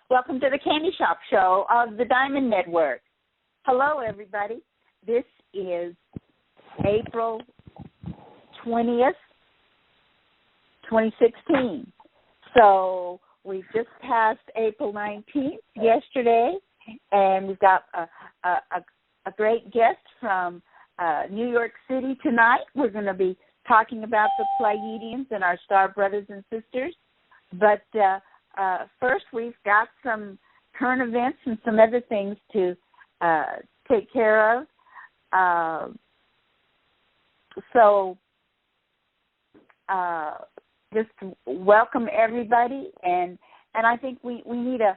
Welcome to the Candy Shop Show of the Diamond Network. Hello, everybody. This is April 20th, 2016. So we've just passed April 19th yesterday, and we've got a great guest from New York City tonight. We're going to be talking about the Pleiadians and our star brothers and sisters. But first, we've got some current events and some other things to take care of. So just welcome everybody, and I think we need a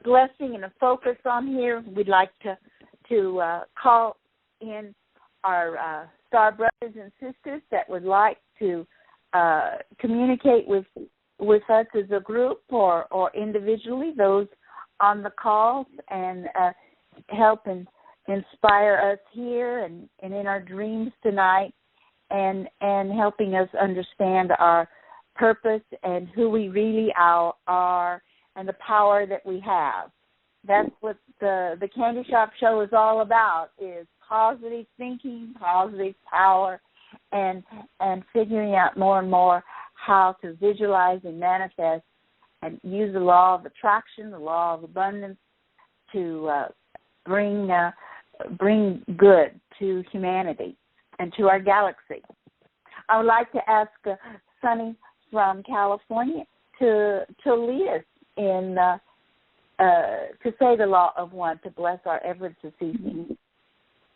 blessing and a focus on here. We'd like to call in our star brothers and sisters that would like to communicate with us as a group or individually, those on the calls, and help and inspire us here and in our dreams tonight, and helping us understand our purpose and who we really are and the power that we have. That's what the Candy Shop Show is all about, is positive thinking, positive power, and figuring out more and more how to visualize and manifest and use the law of attraction, the law of abundance, to bring good to humanity and to our galaxy. I would like to ask Sunny from California to lead us in to say the law of one, to bless our efforts this evening.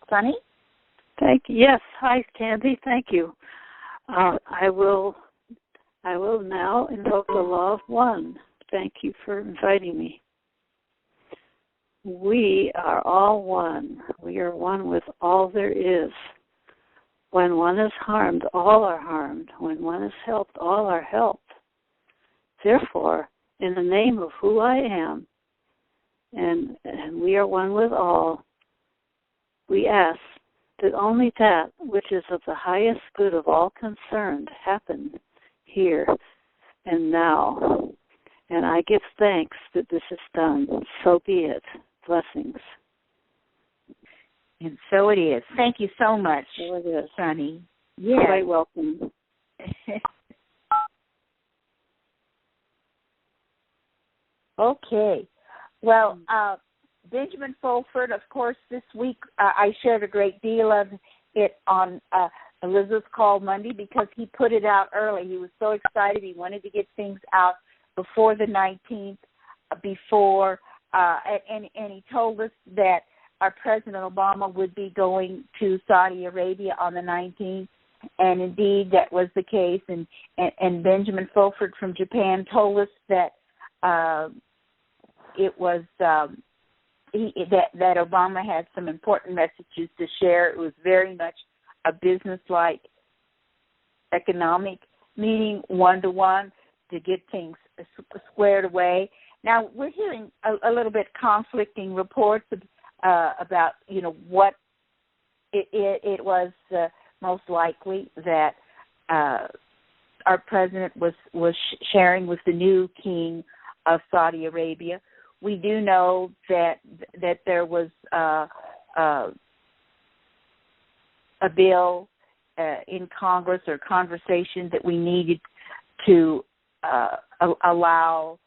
Sunny? Thank you. Yes. Hi, Candy. Thank you. I will now invoke the law of one. Thank you for inviting me. We are all one. We are one with all there is. When one is harmed, all are harmed. When one is helped, all are helped. Therefore, in the name of who I am, and we are one with all, we ask that only that which is of the highest good of all concerned happen here and now. And I give thanks that this is done. So be it. Blessings. And so it is. Thank you so much, so it is. Sunny. Yes. You're quite welcome. Okay. Well, Benjamin Fulford, of course, this week I shared a great deal of it on Elizabeth's Call Monday because he put it out early. He was so excited. He wanted to get things out before the 19th, and he told us that our President Obama would be going to Saudi Arabia on the 19th, and indeed that was the case. And Benjamin Fulford from Japan told us that it was that Obama had some important messages to share. It was very much a business-like economic meeting, one-to-one, to get things squared away. Now, we're hearing a little bit conflicting reports about, what it was most likely that our president was sharing with the new king of Saudi Arabia. We do know that there was a bill in Congress or conversation that we needed to allow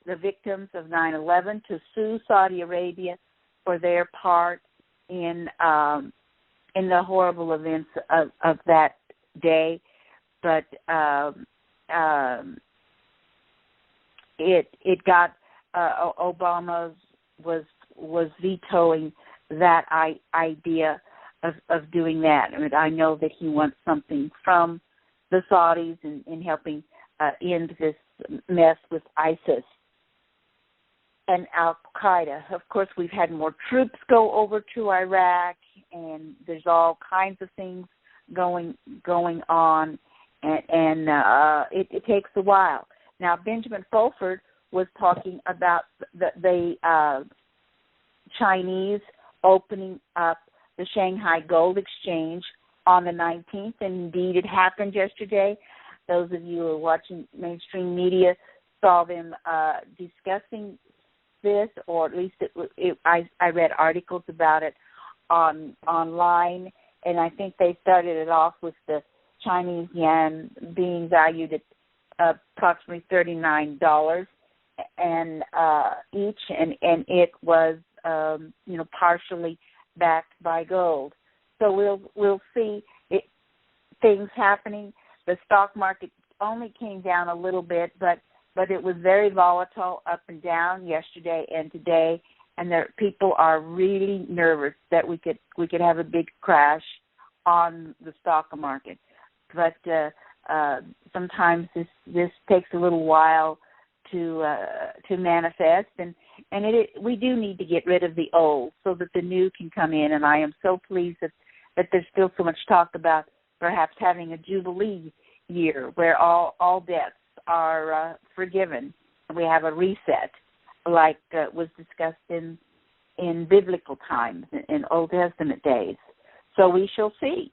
the victims of 9/11 to sue Saudi Arabia for their part in the horrible events of that day, but it got Obama was vetoing that idea of doing that. I mean, I know that he wants something from the Saudis in helping end this mess with ISIS and Al-Qaeda. Of course, we've had more troops go over to Iraq, and there's all kinds of things going on, and it takes a while. Now, Benjamin Fulford was talking about the Chinese opening up the Shanghai Gold Exchange on the 19th, and indeed it happened yesterday. Those of you who are watching mainstream media saw them discussing this, or at least I read articles about it online, and I think they started it off with the Chinese yuan being valued at approximately $39 and each, and it was partially backed by gold. So we'll see things happening. The stock market only came down a little bit, but it was very volatile up and down yesterday and today, and people are really nervous that we could have a big crash on the stock market. But sometimes this takes a little while to manifest, and we do need to get rid of the old so that the new can come in. And I am so pleased that there's still so much talk about perhaps having a jubilee year where all debts are forgiven. We have a reset, like was discussed in biblical times, in Old Testament days. So we shall see.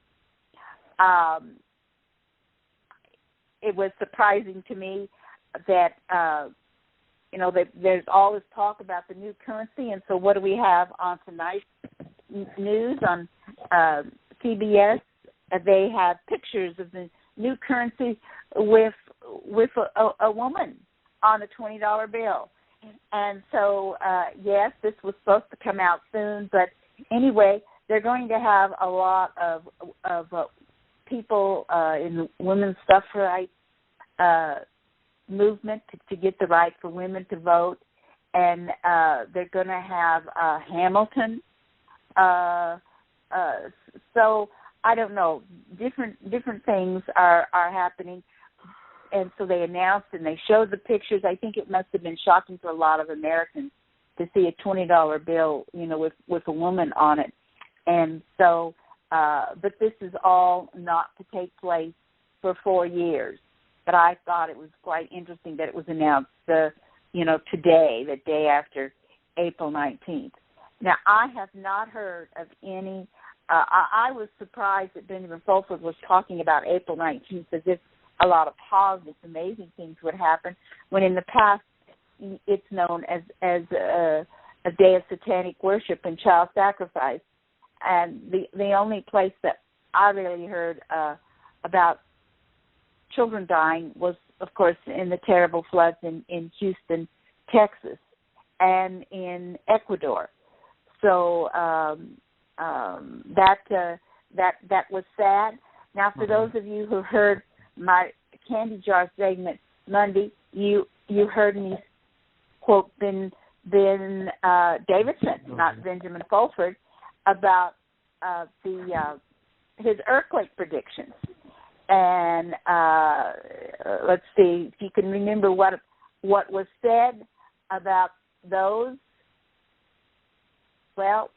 It was surprising to me that there's all this talk about the new currency, and so what do we have on tonight's news on CBS? They have pictures of the new currency with a woman on a $20 bill. And so, yes, this was supposed to come out soon, but anyway, they're going to have a lot of people in the women's suffrage movement to get the right for women to vote, and they're going to have Hamilton. So I don't know. Different things are happening, and so they announced and they showed the pictures. I think it must have been shocking for a lot of Americans to see a $20 bill, with a woman on it. And so, but this is all not to take place for 4 years. But I thought it was quite interesting that it was announced, today, the day after April 19th. Now, I have not heard of any. I was surprised that Benjamin Fulford was talking about April 19th as if a lot of positive, amazing things would happen, when in the past it's known as a day of satanic worship and child sacrifice. And the only place that I really heard about children dying was, of course, in the terrible floods in Houston, Texas, and in Ecuador. So that was sad. Now, for those of you who heard my candy jar segment Monday, you heard me quote Ben Davidson, not Benjamin Fulford, about his earthquake predictions. And let's see if you can remember what was said about those. Well,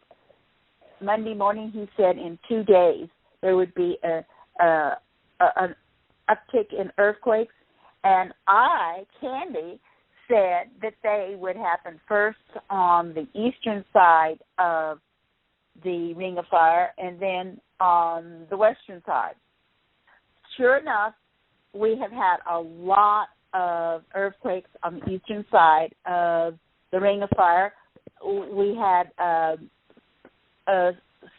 Monday morning he said in 2 days there would be an uptick in earthquakes, and Candy, said that they would happen first on the eastern side of the Ring of Fire and then on the western side. Sure enough, we have had a lot of earthquakes on the eastern side of the Ring of Fire. We had a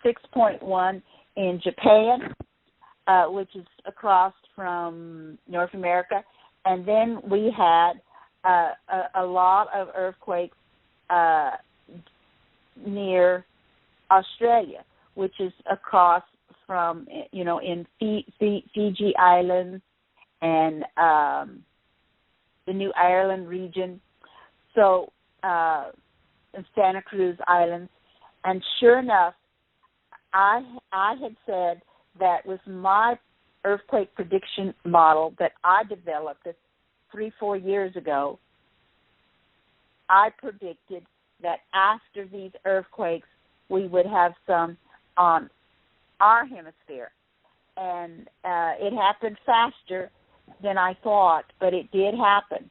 6.1 in Japan, which is across from North America, and then we had a lot of earthquakes near Australia, which is across from, in Fiji Islands and the New Ireland region, so in Santa Cruz Islands. And sure enough, I had said that with my earthquake prediction model that I developed 3-4 years ago, I predicted that after these earthquakes, we would have some on our hemisphere. And it happened faster than I thought, but it did happen.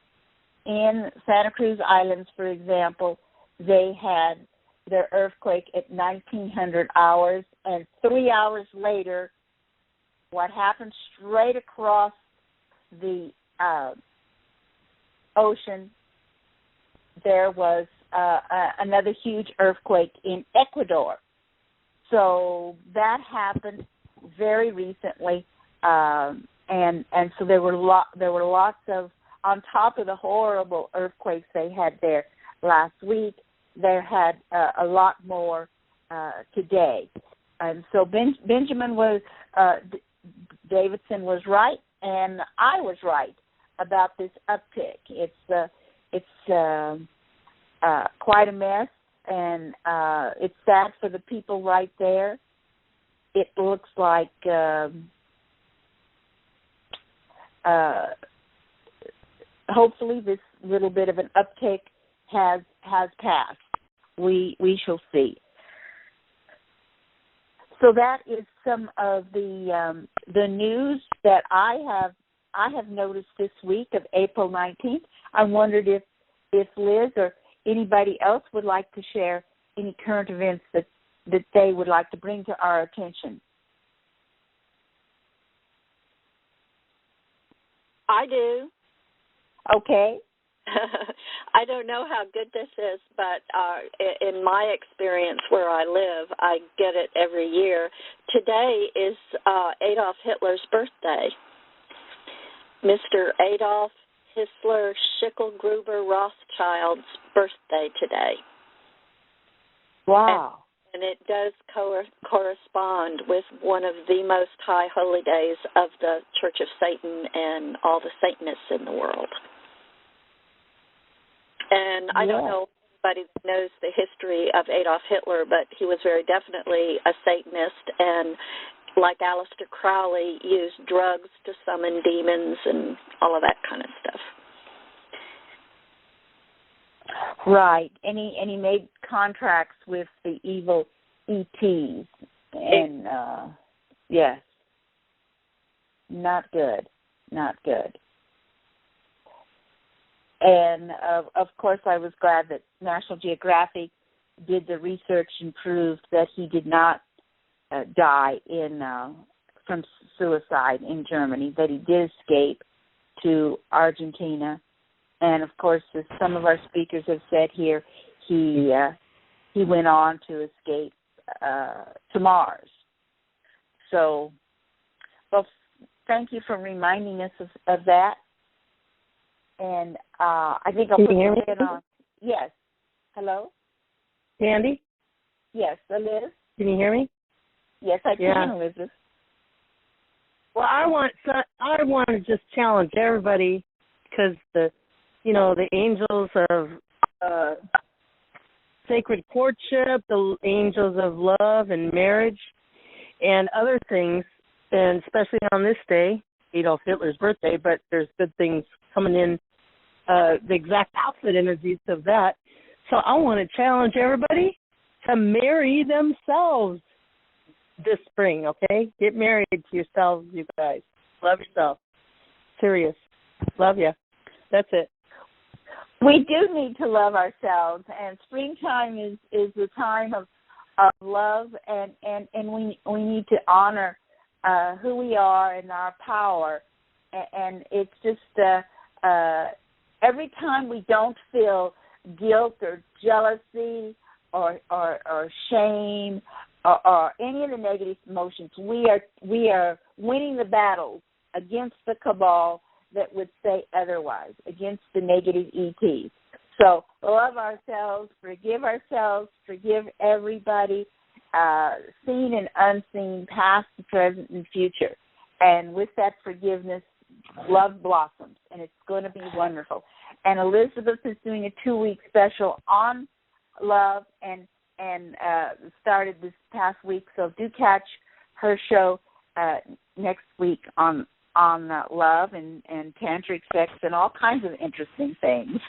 In Santa Cruz Islands, for example, they had their earthquake at 1900 hours, and 3 hours later, what happened straight across the ocean, there was another huge earthquake in Ecuador. So that happened very recently, and so there were lots of, on top of the horrible earthquakes they had there last week, they had a lot more today. And so Benjamin Davidson was right, and I was right about this uptick. It's quite a mess, and it's sad for the people right there. It looks like hopefully this little bit of an uptick has passed. We shall see. So that is some of the news that I have noticed this week of April 19th. I wondered if Liz or anybody else would like to share any current events that they would like to bring to our attention. I do. Okay. I don't know how good this is, but in my experience where I live, I get it every year. Today is Adolf Hitler's birthday. Mr. Adolf Hitler Schicklgruber Rothschild's birthday today. Wow. And it does correspond with one of the most high holy days of the Church of Satan and all the Satanists in the world. And I don't know anybody that knows the history of Adolf Hitler, but he was very definitely a Satanist, and like Aleister Crowley, used drugs to summon demons and all of that kind of stuff. Right, and he made contracts with the evil ETs, and yes, not good. And of course, I was glad that National Geographic did the research and proved that he did not die from suicide in Germany, that he did escape to Argentina. And of course, as some of our speakers have said here, he went on to escape to Mars. So, well, thank you for reminding us of that. And I think I'll put the lid on. Yes. Hello? Sandy? Yes, Liz? Can you hear me? Yes, I can, Elizabeth. Well, I want to just challenge everybody, because the angels of sacred courtship, the angels of love and marriage, and other things, and especially on this day, Adolf Hitler's birthday, but there's good things coming in, the exact opposite energies of that. So I want to challenge everybody to marry themselves this spring, okay? Get married to yourselves, you guys. Love yourself. Serious. Love you. That's it. We do need to love ourselves, and springtime is the time of love, and we need to honor who we are and our power. And it's just every time we don't feel guilt or jealousy or shame or any of the negative emotions, we are winning the battles against the cabal that would say otherwise, against the negative ETs. So love ourselves, forgive everybody, seen and unseen, past, present, and future. And with that forgiveness, love blossoms, and it's going to be wonderful. And Elizabeth is doing a 2-week special on love and started this past week, so do catch her show next week on love and tantric sex and all kinds of interesting things.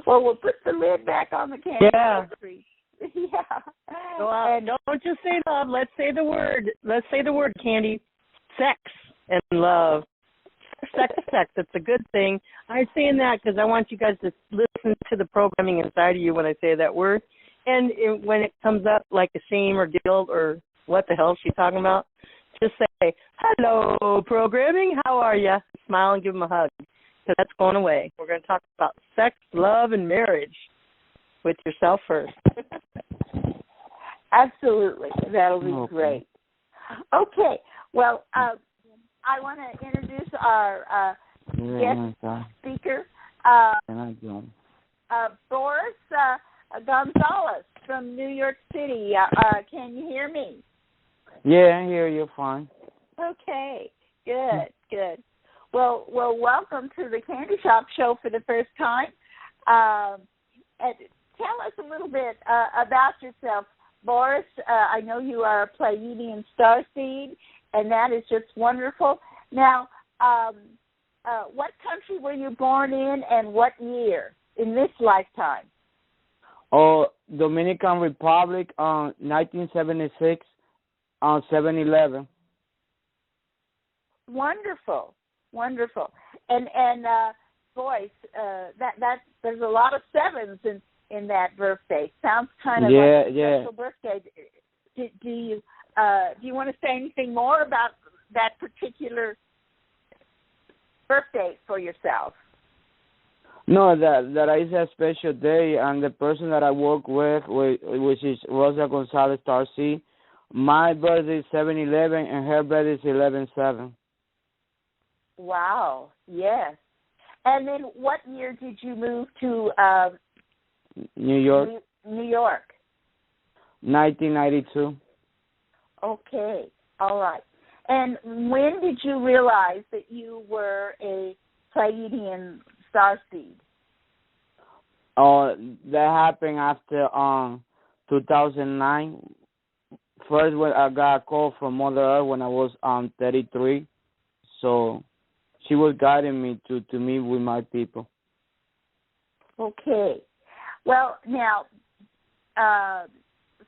Well, we'll put the lid back on the candy. Yeah. Yeah. So, don't just say love. Let's say the word. Let's say the word, Candy. Sex and love. Sex. It's a good thing. I'm saying that because I want you guys to listen to the programming inside of you when I say that word. And when it comes up like a shame or guilt or what the hell is she talking about, just say, hello, programming. How are you? Smile and give them a hug. Because that's going away. We're going to talk about sex, love, and marriage with yourself first. Absolutely. That'll be great. Okay. Well, I want to introduce our guest speaker, Boris Gonzalez from New York City. Can you hear me? Yeah, I hear you fine. Okay. Good. Well, welcome to the Candy Shop Show for the first time. Tell us a little bit about yourself, Boris. I know you are a Pleiadian starseed, and that is just wonderful. Now, what country were you born in, and what year in this lifetime? Oh, Dominican Republic, 1976, 7/11. Wonderful. And boys, that there's a lot of sevens in that birthday. Sounds kind of like a special birthday. Do you want to say anything more about that particular birthday for yourself? No, that is a special day, and the person that I work with, which is Rosa Gonzalez Tarsi, my birthday is 7/11, and her birthday is 11/7. Wow, yes. And then what year did you move to New York? New York. 1992. Okay, all right. And when did you realize that you were a Pleiadian starseed? Oh, that happened after 2009. First, when I got a call from Mother Earth when I was 33, so she was guiding me to meet with my people. Okay. Well, now,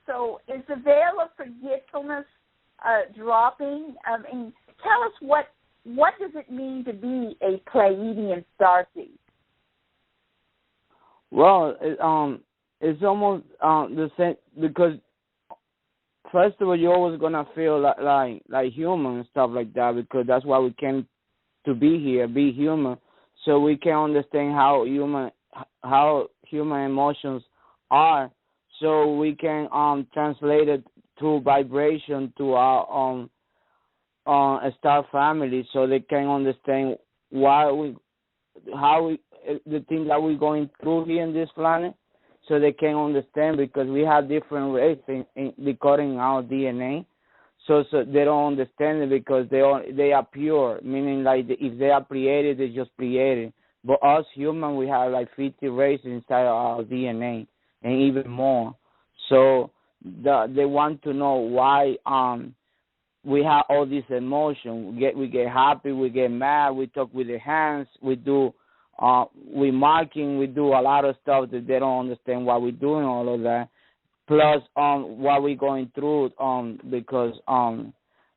so is the veil of forgetfulness dropping? I mean, tell us what does it mean to be a Pleiadian starseed? Well, it's almost the same, because first of all, you're always gonna feel like human and stuff like that, because that's why we came to be here, be human, so we can understand how human emotions are, so we can translate it through vibration to our star family, so they can understand the things that we're going through here in this planet, so they can understand, because we have different ways in decoding our DNA, so they don't understand it, because they are pure, meaning like if they are created, they're just created. But us humans, we have like 50 races inside our DNA and even more. So they want to know why we have all this emotion. We get happy, we get mad, we talk with the hands, we marking, we do a lot of stuff that they don't understand why we're doing all of that. Plus what we're going through because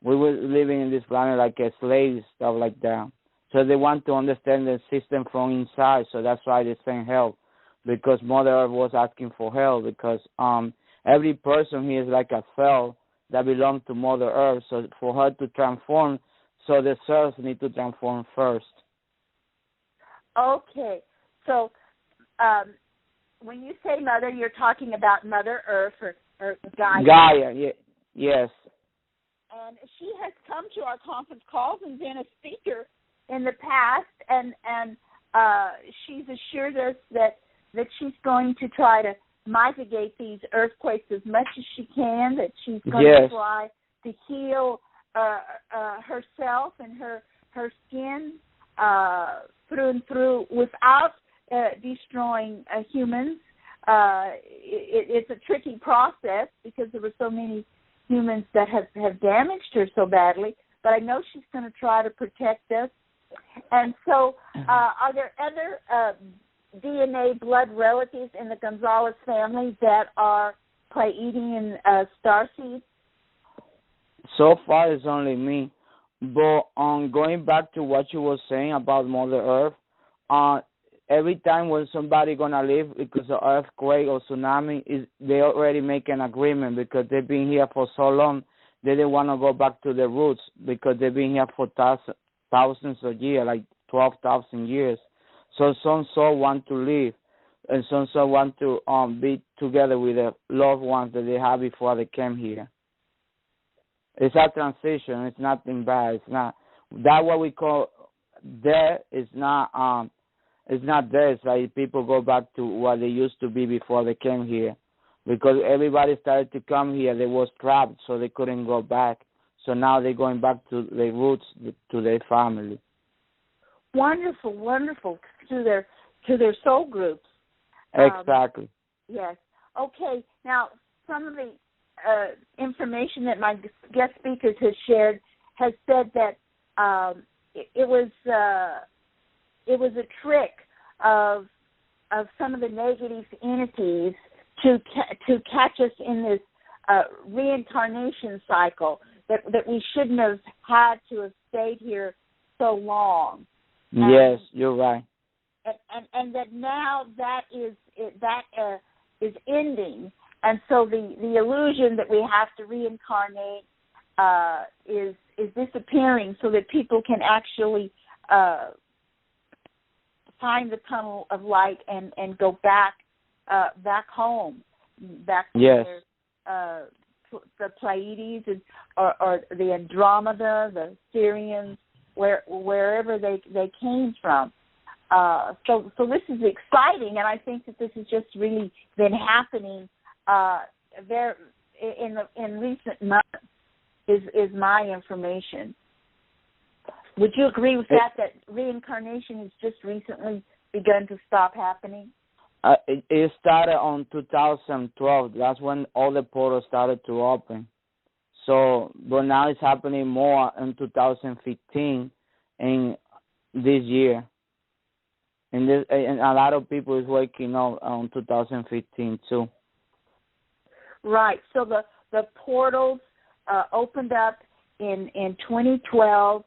we were living in this planet like a slave, stuff like that. So they want to understand the system from inside, so that's why they send help, because Mother Earth was asking for help, because every person here is like a cell that belongs to Mother Earth, so for her to transform, so the cells need to transform first. Okay, so when you say Mother, you're talking about Mother Earth or Gaia. Gaia, yes. And she has come to our conference calls and been a speaker in the past, and she's assured us that she's going to try to mitigate these earthquakes as much as she can, that she's going to try to heal herself and her skin through and through without destroying humans. It's a tricky process because there were so many humans that have damaged her so badly, but I know she's going to try to protect us. And so are there other DNA blood relatives in the Gonzalez family that are Pleiadian starseeds? So far, it's only me. But going back to what you were saying about Mother Earth, every time when somebody gonna leave because of earthquake or tsunami, they already make an agreement because they've been here for so long. They didn't want to go back to their roots because they've been here for thousands of years, like 12,000 years. So some soul want to leave, and some soul want to be together with the loved ones that they had before they came here. It's a transition. It's nothing bad. It's not that what we call death. It's not. It's not death. It's like people go back to what they used to be before they came here, because everybody started to come here. They was trapped, so they couldn't go back. So now they're going back to their roots, to their family. Wonderful, wonderful. To their soul groups. Exactly. Yes. Okay. Now, some of the information that my guest speakers has shared has said that it was a trick of some of the negative entities to catch us in this reincarnation cycle, that we shouldn't have had to have stayed here so long. Yes, you're right. And that now that is ending, and so the illusion that we have to reincarnate is disappearing, so that people can actually find the tunnel of light and go back home, back to yes. The Pleiades or the Andromeda, the Syrians, wherever they came from. So this is exciting, and I think that this has just really been happening there in recent months. Is my information. Would you agree with that reincarnation has just recently begun to stop happening? It started on 2012. That's when all the portals started to open. So, but now it's happening more in 2015 and this year. And a lot of people is waking up on 2015 too. Right. So the portals opened up in 2012,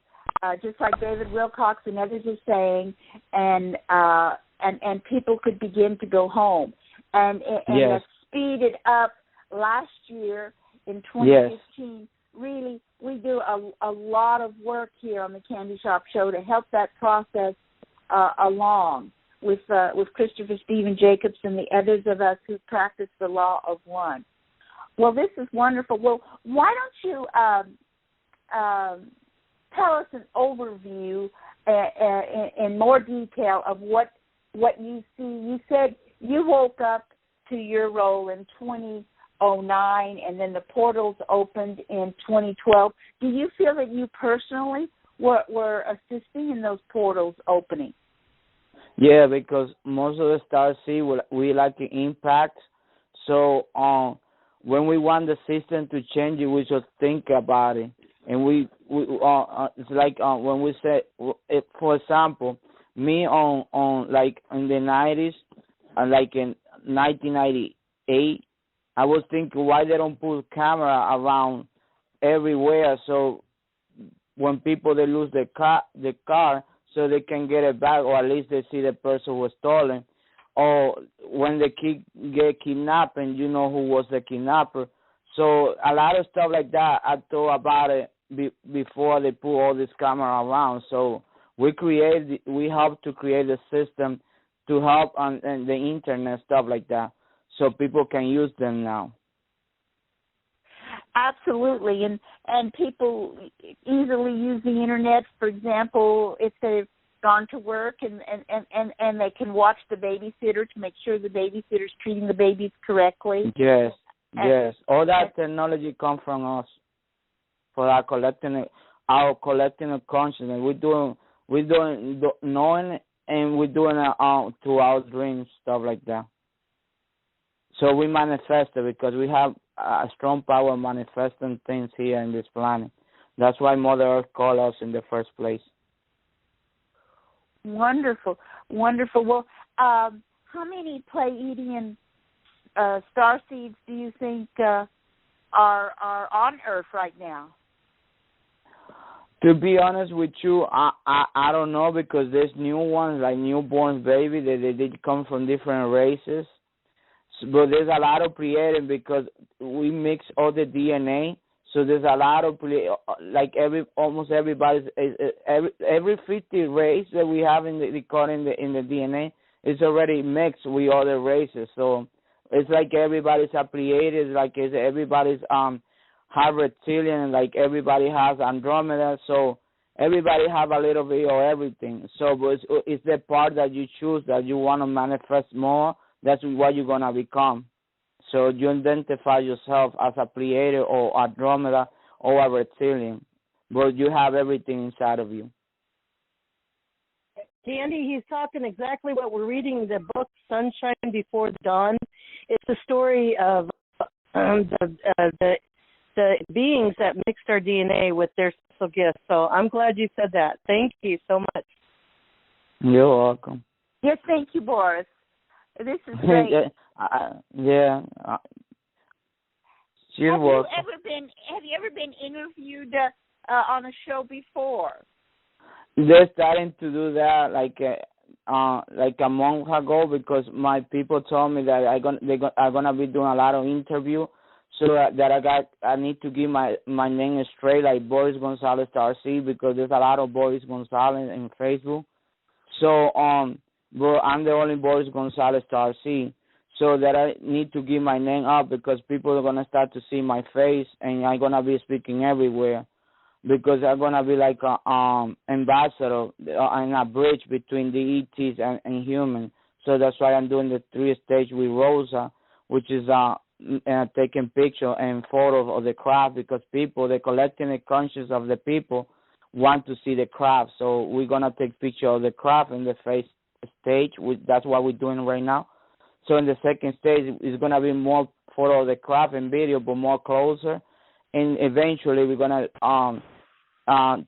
just like David Wilcox and others are saying, and people could begin to go home. And yes. that speeded up last year in 2015. Yes. Really, we do a lot of work here on the Candy Shop Show to help that process along with Christopher Stephen Jacobs and the others of us who practice the law of one. Well, this is wonderful. Well, why don't you tell us an overview in more detail of what you see? You said you woke up to your role in 2009, and then the portals opened in 2012. Do you feel that you personally were assisting in those portals opening? Yeah, because most of the stars we like the impact. So when we want the system to change it, we just think about it. And we it's like when we say, for example, me on like in the 90s, like in 1998, I was thinking why they don't put camera around everywhere, so when people they lose the car, so they can get it back, or at least they see the person who was stolen. Or when the kid get kidnapped and you know who was the kidnapper. So a lot of stuff like that, I thought about it before they put all this camera around. So we help to create a system to help on the internet, stuff like that, so people can use them now. Absolutely, and people easily use the internet. For example, if they've gone to work and they can watch the babysitter to make sure the babysitter's treating the babies correctly. Yes, yes. All that technology comes from us for our collecting of consciousness. We're doing knowing, and we're doing it through our dreams, stuff like that. So we manifest it because we have a strong power manifesting things here in this planet. That's why Mother Earth called us in the first place. Wonderful, wonderful. Well, how many Pleiadian star seeds do you think are on Earth right now? To be honest with you, I don't know, because there's new ones, like newborn baby, they come from different races. So, but there's a lot of Pleiadian because we mix all the DNA. So there's a lot of like almost everybody's every 50 race that we have in the DNA is already mixed with other races. So it's like everybody's a Pleiadian, like everybody's have reptilian, like everybody has Andromeda. So everybody have a little bit of everything. So but it's the part that you choose that you want to manifest more. That's what you're gonna become. So you identify yourself as a Pleiadian or Andromeda or a reptilian, but you have everything inside of you. Candy, he's talking exactly what we're reading, the book Sunshine Before the Dawn. It's the story of the beings that mixed our DNA with their special gifts. So I'm glad you said that. Thank you so much. You're welcome. Yes, thank you, Boris. This is great. She's welcome. Have you ever been interviewed on a show before? They're starting to do that like a month ago, because my people told me that I'm gonna be doing a lot of interview, so that I need to give my name straight, like Boris Gonzalez RC, because there's a lot of Boris Gonzalez in Facebook. So but I'm the only Boris Gonzalez RC, so that I need to give my name up, because people are gonna start to see my face, and I'm gonna be speaking everywhere, because I'm gonna be like a ambassador and a bridge between the ETs and humans. So that's why I'm doing the 3-stage with Rosa, which is taking picture and photos of the craft, because people, they're collecting the conscience of the people, want to see the craft. So we're gonna take picture of the craft in the first stage. That's what we're doing right now. So in the second stage, it's gonna be more photo of the craft and video, but more closer. And eventually, we're gonna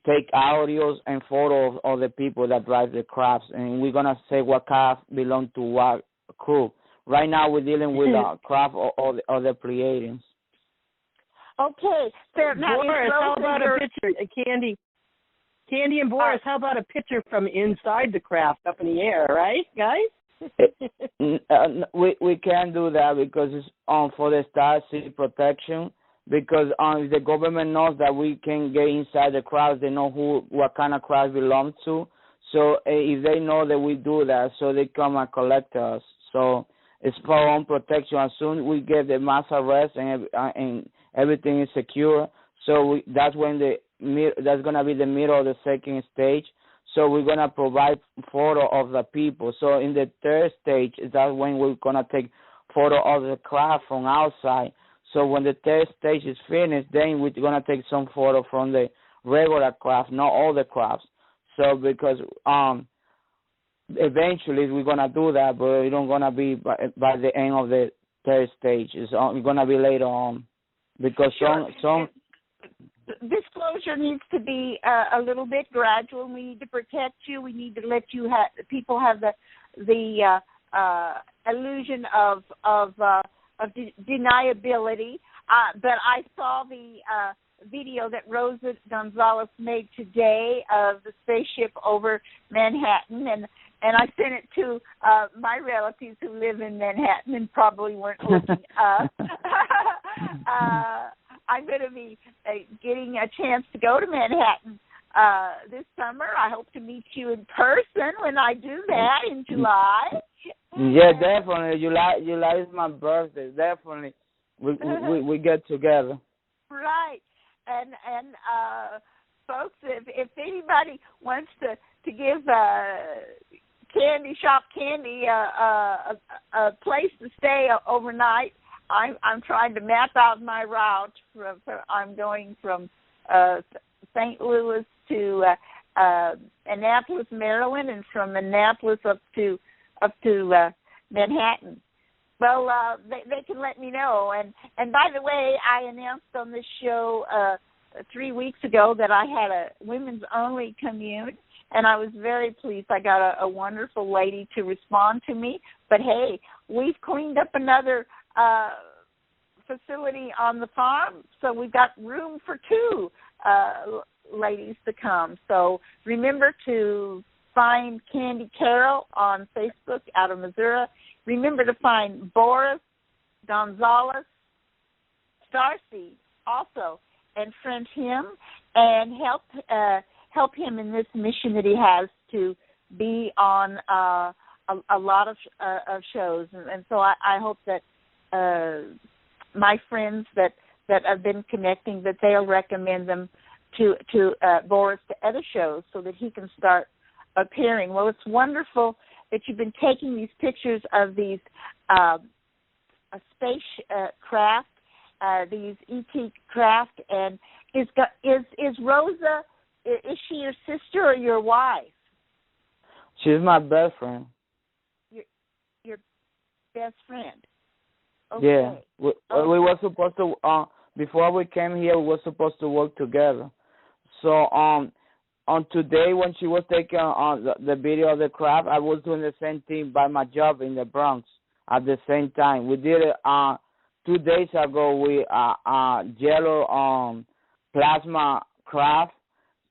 take audios and photos of the people that drive the crafts, and we're gonna say what craft belong to what crew. Right now, we're dealing with craft or the Pleiadians. Okay, so now Boris, how about a picture, Candy and Boris? How about a picture from inside the craft up in the air, right, guys? We can't do that, because it's for the star seed protection. Because if the government knows that we can get inside the crowds, they know what kind of crowd belong to. So if they know that we do that, so they come and collect us. So it's for our own protection. As soon as we get the mass arrest and everything is secure, so that's when that's gonna be the middle of the second stage. So we're gonna provide photo of the people. So in the third stage, that's when we're gonna take photo of the craft from outside. So when the third stage is finished, then we're going to take some photo from the regular craft, not all the crafts. So because eventually we're going to do that, but it's not going to be by the end of the third stage. It's going to be later on. Because some disclosure needs to be a little bit gradual. We need to protect you. We need to let people have the illusion of deniability, but I saw the video that Rosa Gonzalez made today of the spaceship over Manhattan, and I sent it to my relatives who live in Manhattan and probably weren't looking up. I'm going to be getting a chance to go to Manhattan this summer. I hope to meet you in person when I do that in July. Yeah, definitely. July is my birthday. Definitely, we get together. Right, and folks, if anybody wants to give Shop Candy a place to stay overnight, I'm trying to map out my route. I'm going from St. Louis to Annapolis, Maryland, and from Annapolis up to Manhattan. Well, they can let me know. And by the way, I announced on this show 3 weeks ago that I had a women's only commune, and I was very pleased. I got a wonderful lady to respond to me. But hey, we've cleaned up another facility on the farm, so we've got room for 2 ladies to come. So remember to find Candy Carroll on Facebook out of Missouri. Remember to find Boris, Gonzalez, Starseed also, and friend him and help him in this mission that he has to be on a lot of shows. And so I hope that my friends that have been connecting, that they'll recommend them to Boris to other shows so that he can start appearing. Well, it's wonderful that you've been taking these pictures of these space craft, these ET craft. And is Rosa, is she your sister or your wife? She's my best friend. Your best friend. Okay. Yeah, we were supposed to. Before we came here, we were supposed to work together. So on today, when she was taking the video of the craft, I was doing the same thing by my job in the Bronx at the same time. We did it 2 days ago with yellow plasma craft.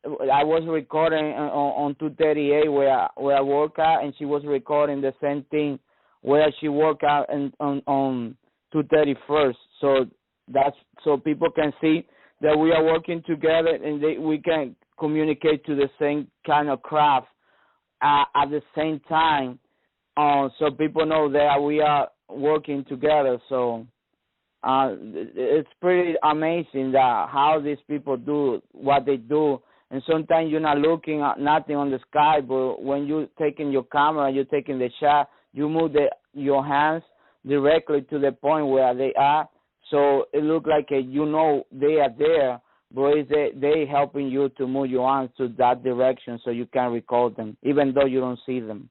I was recording on 238 where I work at, and she was recording the same thing where she work out on 231st. So that's so people can see that we are working together, and we can communicate to the same kind of craft at the same time. So people know that we are working together. So it's pretty amazing that how these people do what they do. And sometimes you're not looking at nothing on the sky, but when you're taking your camera, you're taking the shot, you move your hands directly to the point where they are. So it looks like you know they are there, but they helping you to move your hands to that direction so you can record them, even though you don't see them.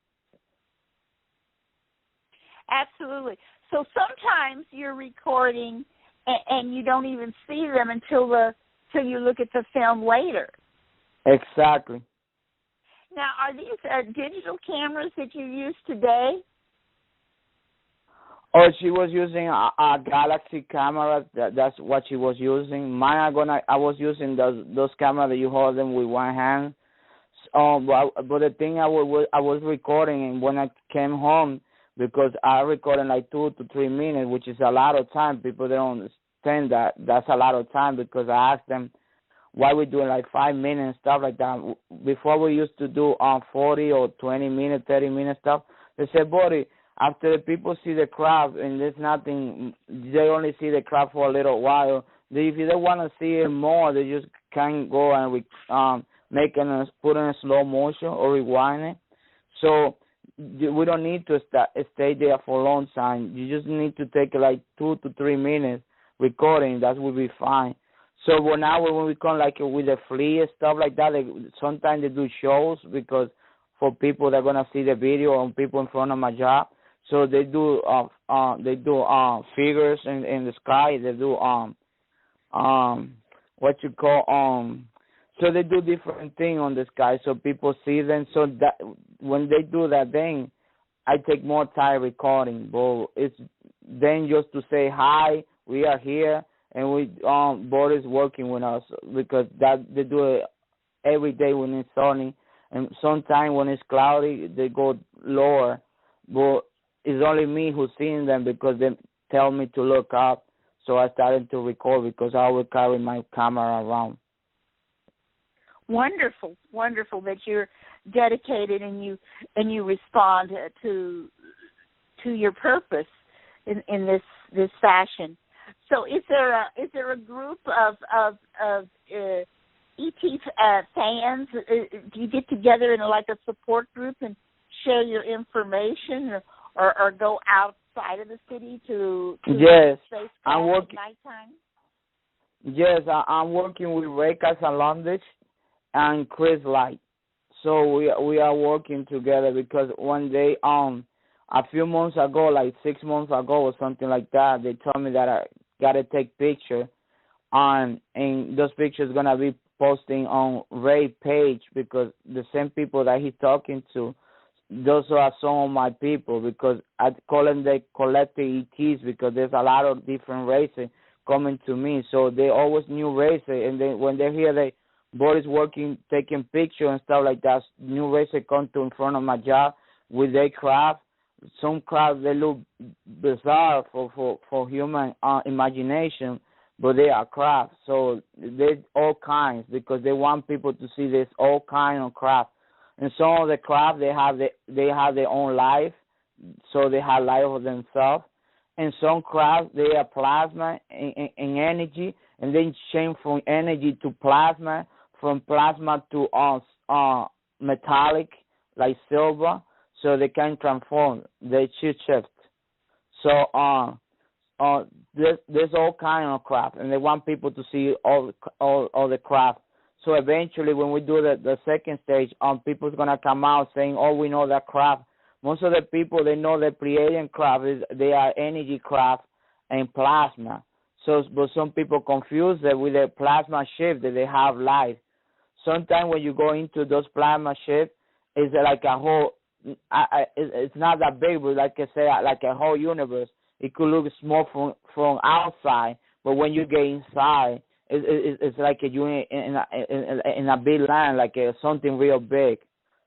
Absolutely. So sometimes you're recording and you don't even see them until you look at the film later. Exactly. Now, are these digital cameras that you use today? Oh, she was using a Galaxy camera. That's what she was using. Mine, I was using those cameras that you hold them with one hand. But the thing I was recording, and when I came home, because I recorded like 2 to 3 minutes, which is a lot of time. People don't understand that. That's a lot of time because I asked them why we doing like 5 minutes, stuff like that. Before we used to do 40 or 20 minutes, 30 minute stuff. They said, Boris, after the people see the craft and there's nothing, they only see the craft for a little while. If they want to see it more, they just can go and put in a slow motion or rewind it. So we don't need to stay there for a long time. You just need to take like 2 to 3 minutes recording. That will be fine. So now when we come like with the flea and stuff like that, sometimes they do shows because for people that are gonna see the video and people in front of my job. So they do figures in the sky. They do what you call so they do different things on the sky so people see them. So that when they do that thing, I take more time recording. But it's then just to say hi, we are here, and Boris working with us because that they do it every day when it's sunny, and sometimes when it's cloudy they go lower. But it's only me who's seeing them because they tell me to look up. So I started to record because I always carry my camera around. Wonderful, wonderful that you're dedicated and you respond to your purpose in this fashion. So is there a group of ET fans? Do you get together in like a support group and share your information, or go outside of the city to yes, space I'm working at nighttime? Yes, I'm working with Ray Casalandis and Chris Light. So we are working together because one day a few months ago, like 6 months ago or something like that, they told me that I gotta take picture and those pictures gonna be posting on Ray page because the same people that he's talking to, those are some of my people because I call them the collective ETs because there's a lot of different races coming to me. So they always new races, and then when they hear that Boris working, taking pictures and stuff like that, new races come to in front of my job with their craft. Some crafts they look bizarre for human imagination, but they are crafts. So they all kinds because they want people to see this all kind of craft. And some of the craft they have their own life, so they have life of themselves. And some crafts they are plasma and energy, and then change from energy to plasma, from plasma to metallic like silver, so they can transform. They should shift. So there's all kind of craft, and they want people to see all the craft. So eventually, when we do the second stage, people's gonna come out saying, "Oh, we know that craft." Most of the people they know the Pleiadian craft they are energy craft and plasma. So, but some people confuse it with the plasma shift that they have life. Sometimes when you go into those plasma shifts, it's like a whole. It's not that big, but like I say, like a whole universe. It could look small from outside, but when you get inside, it's like a unit in a big land, like something real big,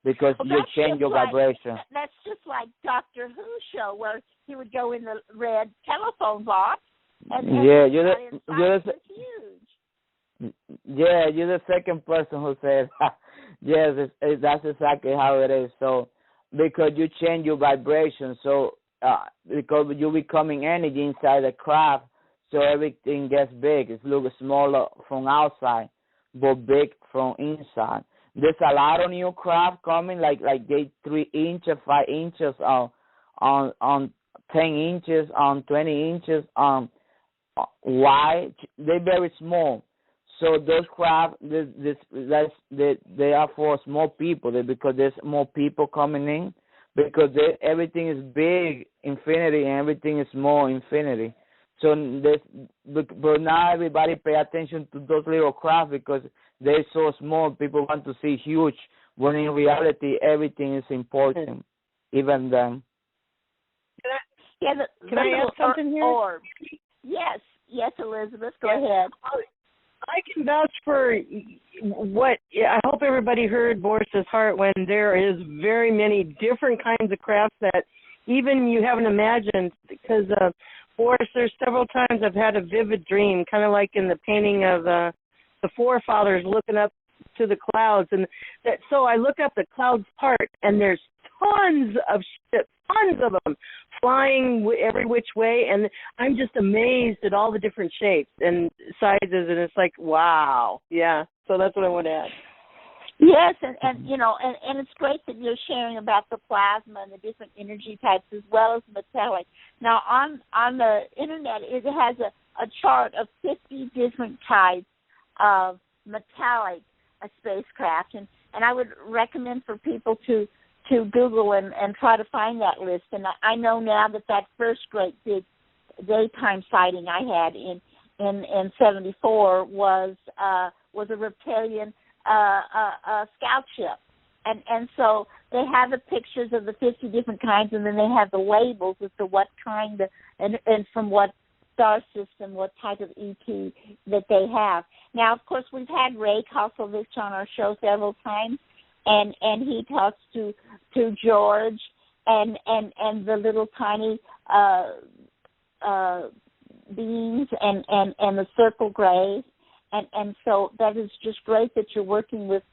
because you change your vibration. That's just like Doctor Who show where he would go in the red telephone box. And you're huge. Yeah, you're the second person who said that. Yes, that's exactly how it is. So because you change your vibration, so because you're becoming energy inside the craft, so everything gets big. It looks smaller from outside, but big from inside. There's a lot of new craft coming, like they 3 inches, 5 inches, on 10 inches, on 20 inches, wide. They're very small. So those craft, they are for small people because there's more people coming in because everything is big infinity and everything is small infinity. So but now everybody pay attention to those little craft because they're so small. People want to see huge, when in reality everything is important, even them. Can I add something here? Orb. Yes, Elizabeth, go ahead. I can vouch for what I hope everybody heard Boris's heart when there is very many different kinds of crafts that even you haven't imagined. Because Boris, there's several times I've had a vivid dream, kind of like in the painting of the forefathers looking up to the clouds, and that. So I look up, the clouds part, and there's tons of ships, tons of them, flying every which way, and I'm just amazed at all the different shapes and sizes, and it's like, wow, yeah. So that's what I want to add. Yes, and you know, and it's great that you're sharing about the plasma and the different energy types as well as metallic. Now, on the internet, it has a chart of 50 different types of metallic spacecraft, and I would recommend for people to Google and try to find that list. And I know now that first great big daytime sighting I had in 74 was a reptilian scout ship, and so they have the pictures of the 50 different kinds, and then they have the labels as to what kind and from what star system, what type of ET that they have. Now, of course, we've had Ray Kosovich on our show several times, and he talks to George and the little tiny beings and the circle grays, and so that is just great that you're working with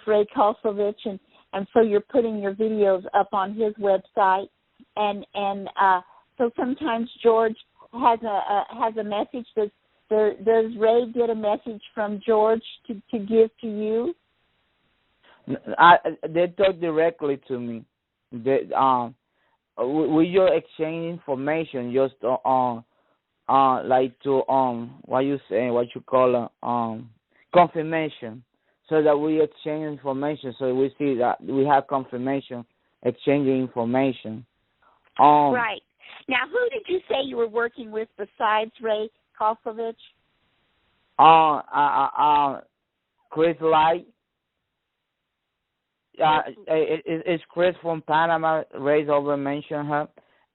Ray Kosovich, and so you're putting your videos up on his website, and so sometimes George has a message. Does Ray get a message from George to give to you? They talk directly to me. We just exchange information, just like to what you call confirmation, so that we exchange information, so we see that we have confirmation, exchanging information. Right. Now, who did you say you were working with besides Ray Kosovich? Chris Light. It's Chris from Panama. Ray's over mentioned her.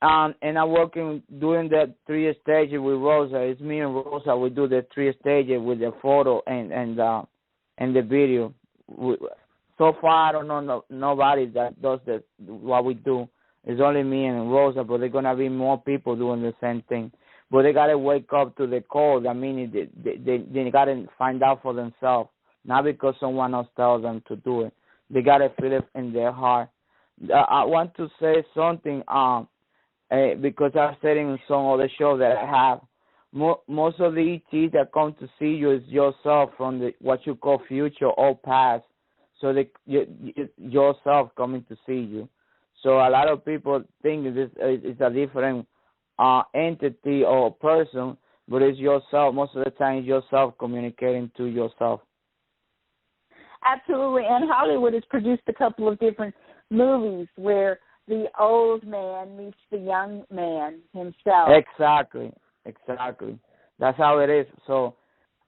And I'm working doing the 3 stages with Rosa. It's me and Rosa. We do the 3 stages with the photo and the video. So far, I don't know nobody that does what we do. It's only me and Rosa, but there's gonna be more people doing the same thing. But they gotta wake up to the call. I mean, they gotta find out for themselves, not because someone else tells them to do it. They gotta feel it in their heart. I want to say something. Because I've said in some other show that I have, most of the ET that come to see you is yourself from what you call future or past. So yourself coming to see you. So a lot of people think it's a different entity or person, but it's yourself. Most of the time, it's yourself communicating to yourself. Absolutely. And Hollywood has produced a couple of different movies where the old man meets the young man himself. Exactly. That's how it is. So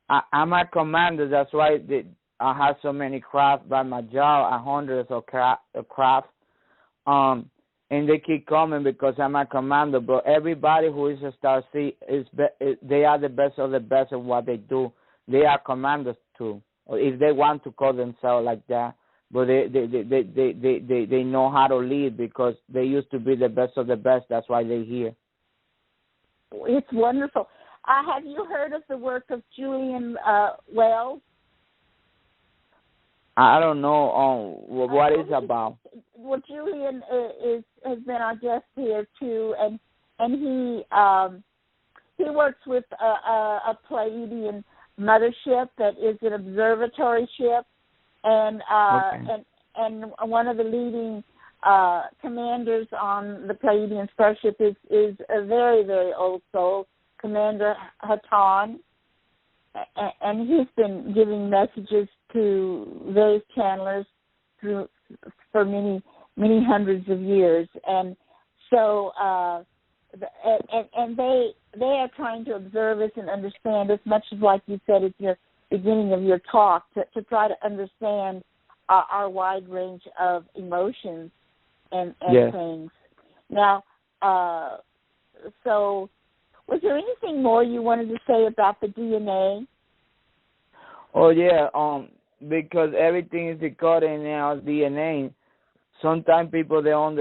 I'm a commander. That's why I have so many crafts by my job, hundreds of crafts. And they keep coming because I'm a commander. But everybody who is a Star Seed, they are the best of the best at what they do. They are commanders too, or if they want to call themselves like that. But they know how to lead because they used to be the best of the best. That's why they're here. It's wonderful. Have you heard of the work of Julian Wells? I don't know what it's about. Well, Julian has been our guest here too, and he works with a Pleiadian mothership that is an observatory ship. And one of the leading commanders on the Pleiadian starship is a very, very old soul, Commander Hatan, and he's been giving messages to various channelers for many, many hundreds of years, and so and they are trying to observe us and understand us, much as like you said at the beginning of your talk, to try to understand our wide range of emotions and things. Now, so was there anything more you wanted to say about the DNA? Oh yeah, because everything is recorded in our DNA. Sometimes people they don't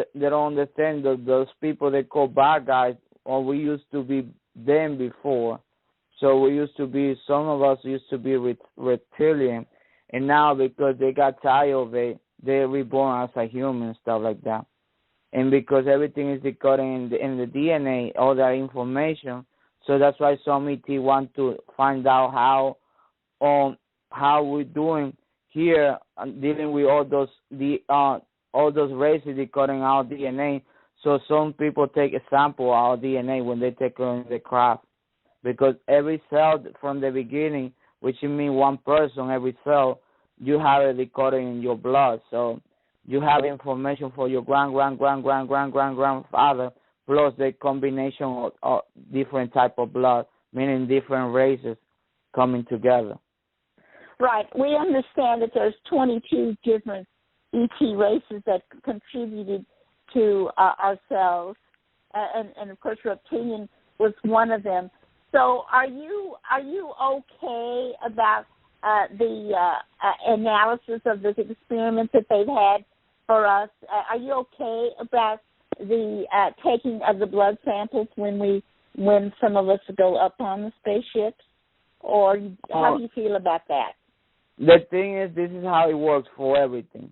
understand those people they call bad guys, or we used to be them before. So some of us used to be reptilian, and now because they got tired of it, they're reborn as a human, stuff like that. And because everything is recorded in the DNA, all that information, so that's why some ET want to find out how we're doing here, dealing with all those races recording our DNA. So some people take a sample of our DNA when they take on the craft. Because every cell from the beginning, which means one person, every cell, you have it recorded in your blood. So you have information for your grandfather, plus the combination of different type of blood, meaning different races coming together. Right. We understand that there's 22 different ET races that contributed to our cells, and of course reptilian was one of them. So are you okay about the analysis of this experiment that they've had for us? Are you okay about the taking of the blood samples when some of us go up on the spaceships? Or how do you feel about that? The thing is, this is how it works for everything.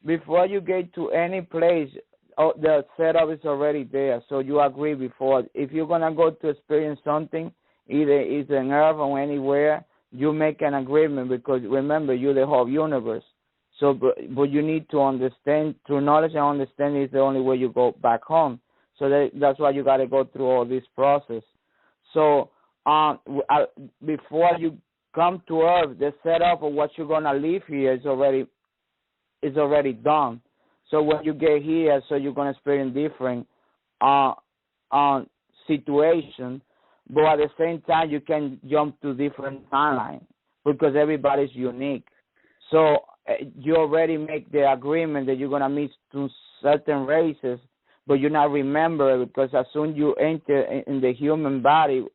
Before you get to any place, the setup is already there. So you agree before. If you're going to go to experience something, either it's on Earth or anywhere, you make an agreement because, remember, you're the whole universe. So, but you need to understand, through knowledge and understanding is the only way you go back home. So that's why you got to go through all this process. So before you come to Earth, the setup of what you're going to live here is already done. So when you get here, so you're going to experience different situation, but at the same time you can jump to different timelines because everybody's unique. So you already make the agreement that you're gonna meet to certain races, but you not remember it because as soon you enter in the human body,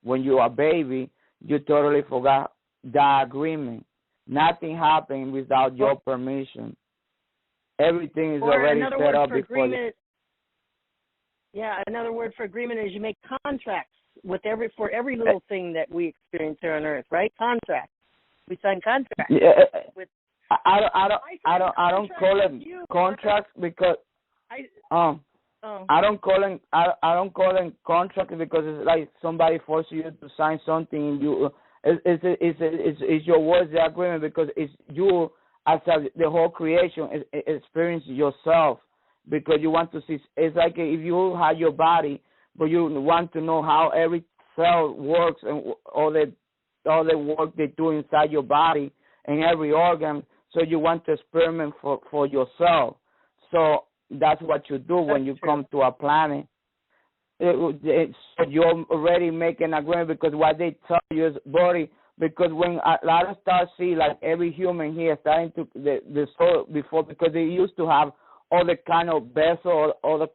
when you are a baby, you totally forgot that agreement. Nothing happened without your permission. Everything is already set up before you. Yeah, another word for agreement is you make contracts for every little thing that we experience here on Earth, right? Contracts. We sign contracts. Yeah, with, I don't call it contracts because I don't call it contract because it's like somebody forces you to sign something and you it's your words, the agreement, because it's you as the whole creation experience yourself, because you want to see. It's like if you have your body, but you want to know how every cell works and all the work they do inside your body and every organ. So you want to experiment for yourself. So that's what you do when you come to a planet. You're already making an agreement because what they tell you is body. Because when a lot of stars see, like every human here starting to the soul before, because they used to have all the kind of vessel, all the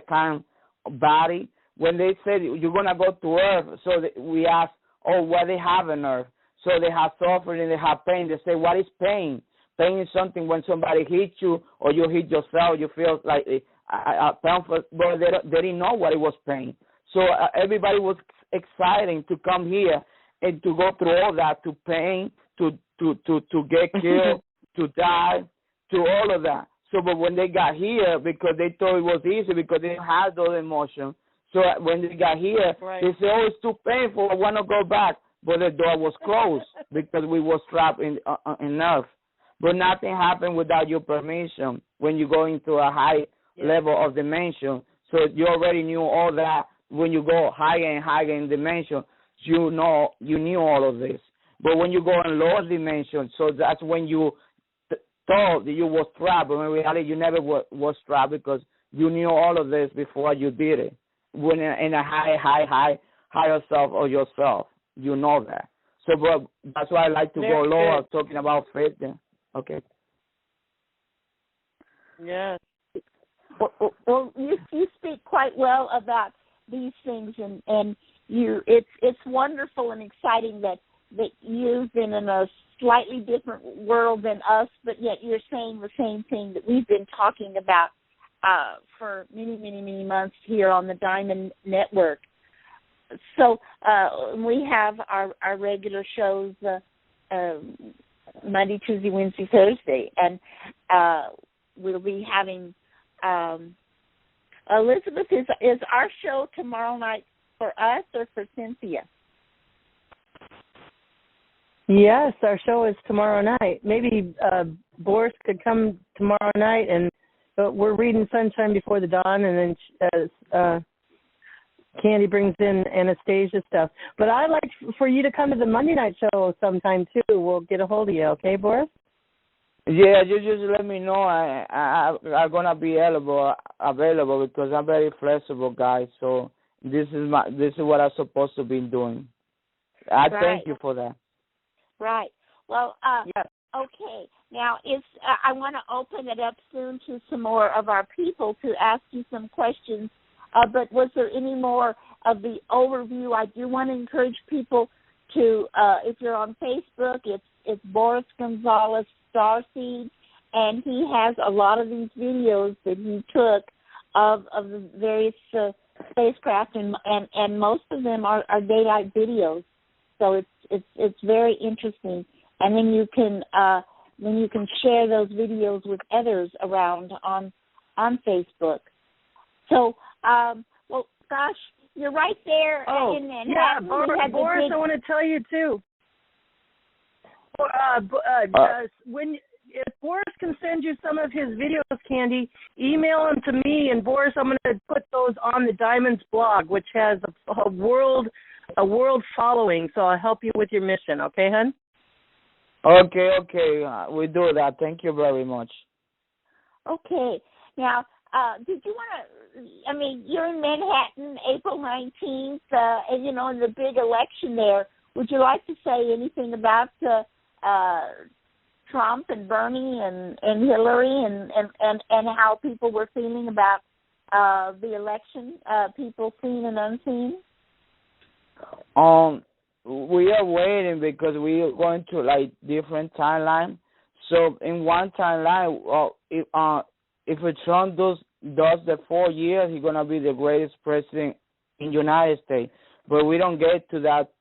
kind of body. When they said you're gonna go to Earth, so we ask, what they have on Earth? So they have suffering and they have pain. They say, what is pain? Pain is something when somebody hits you or you hit yourself, you feel like painful, but they didn't know what it was pain. So everybody was excited to come here and to go through all that, to pain, to get killed, to die, to all of that. So, but when they got here, because they thought it was easy, because they didn't have those emotions. So when they got here, they said, it's too painful, I want to go back. But the door was closed because we were trapped in Earth. But nothing happened without your permission when you go into a high level of dimension. So you already knew all that. When you go higher and higher in dimension, you knew all of this. But when you go in lower dimension, so that's when you thought that you was trapped. But in reality, you never was trapped because you knew all of this before you did it. When in a higher self of yourself, you know that. So, but that's why I like to go lower, talking about faith. Okay. Yes. Well, you speak quite well about these things, and it's wonderful and exciting that you've been in a slightly different world than us, but yet you're saying the same thing that we've been talking about for many months here on the Diamond Network. So we have our regular shows Monday, Tuesday, Wednesday, Thursday, and we'll be having Elizabeth. Is our show tomorrow night for us or for Cynthia? Yes, our show is tomorrow night. Maybe Boris could come tomorrow night, and we're reading Sunshine Before the Dawn, and then Candy brings in Anastasia stuff. But I'd like for you to come to the Monday night show sometime, too. We'll get a hold of you, okay, Boris? Yeah, you just let me know. I'm going to be available because I'm very flexible, guys. So this is what I'm supposed to be doing. I thank you for that. Right. Well, yes. Okay. Now, I want to open it up soon to some more of our people to ask you some questions. But was there any more of the overview? I do want to encourage people to, if you're on Facebook, it's Boris Gonzalez Starseed, and he has a lot of these videos that he took of the various spacecraft, and most of them are daylight videos. So it's very interesting, and then you can share those videos with others around on Facebook. So, well, gosh, you're right there in Manhattan. Yeah, Boris, I want to tell you too. If Boris can send you some of his videos, Candy, email them to me, and Boris, I'm going to put those on the Diamonds blog, which has a world following. So I'll help you with your mission. Okay, hon? Okay. We do that. Thank you very much. Okay. Now, did you want to, I mean, you're in Manhattan, April 19th, and, in the big election there. Would you like to say anything about Trump and Bernie and Hillary and how people were feeling about the election, people seen and unseen? We are waiting because we are going to different timeline. So in one timeline, if Trump does the 4 years, he's gonna be the greatest president in the United States. But we don't get to that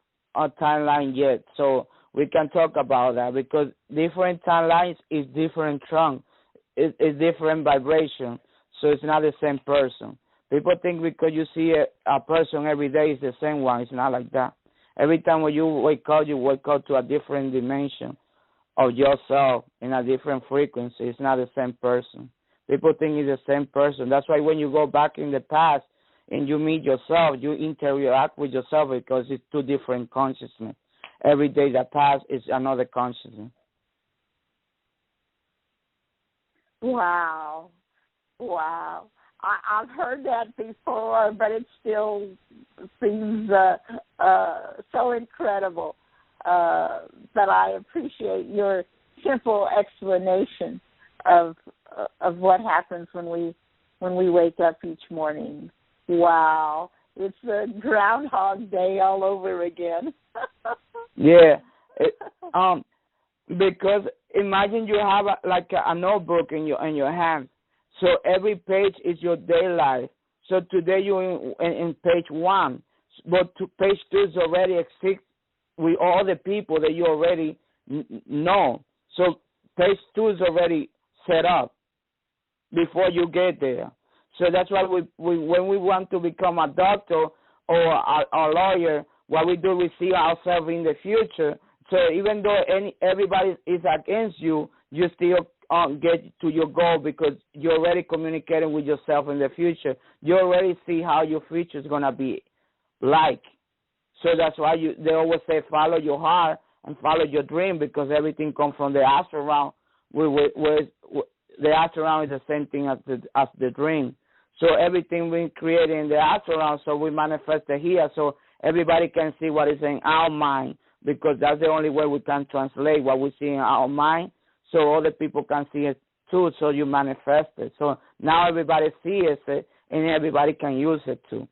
timeline yet, so we can talk about that because different timelines is different Trump. It's different vibration, so it's not the same person. People think because you see a person every day is the same one. It's not like that. Every time when you wake up to a different dimension of yourself in a different frequency. It's not the same person. People think it's the same person. That's why when you go back in the past and you meet yourself, you interact with yourself because it's two different consciousness. Every day that passes is another consciousness. Wow. I've heard that before, but it still seems so incredible. But I appreciate your simple explanation of what happens when we wake up each morning. Wow, it's a Groundhog Day all over again. Yeah, because imagine you have a notebook in your hand. So every page is your day life. So today you're in page 1, but page 2 is already exists with all the people that you already know. So page 2 is already set up before you get there. So that's why we when we want to become a doctor or a lawyer, what we do, we see ourselves in the future. So even though everybody is against you, you still get to your goal because you're already communicating with yourself in the future. You already see how your future is going to be like. So that's why they always say follow your heart and follow your dream, because everything comes from the astral realm. Where the astral realm is the same thing as the dream. So everything we create in the astral realm, so we manifest it here, so everybody can see what is in our mind, because that's the only way we can translate what we see in our mind, so other people can see it too, so you manifest it. So now everybody sees it, and everybody can use it too.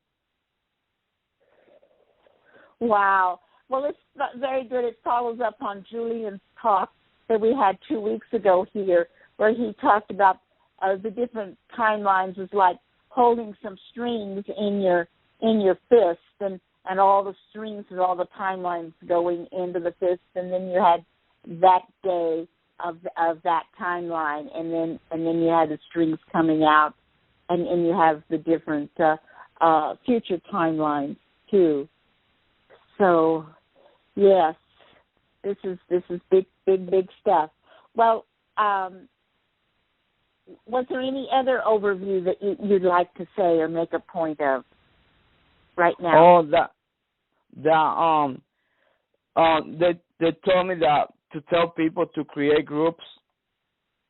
Wow. Well, it's very good. It follows up on Julian's talk that we had 2 weeks ago here, where he talked about the different timelines is like holding some strings in your fist, and all the strings and all the timelines going into the fist, and then you had that day of that timeline, and then you had the strings coming out, and you have the different future timelines too. So, yes, this is big stuff. Well, was there any other overview that you'd like to say or make a point of right now? Oh, they told me that to tell people to create groups,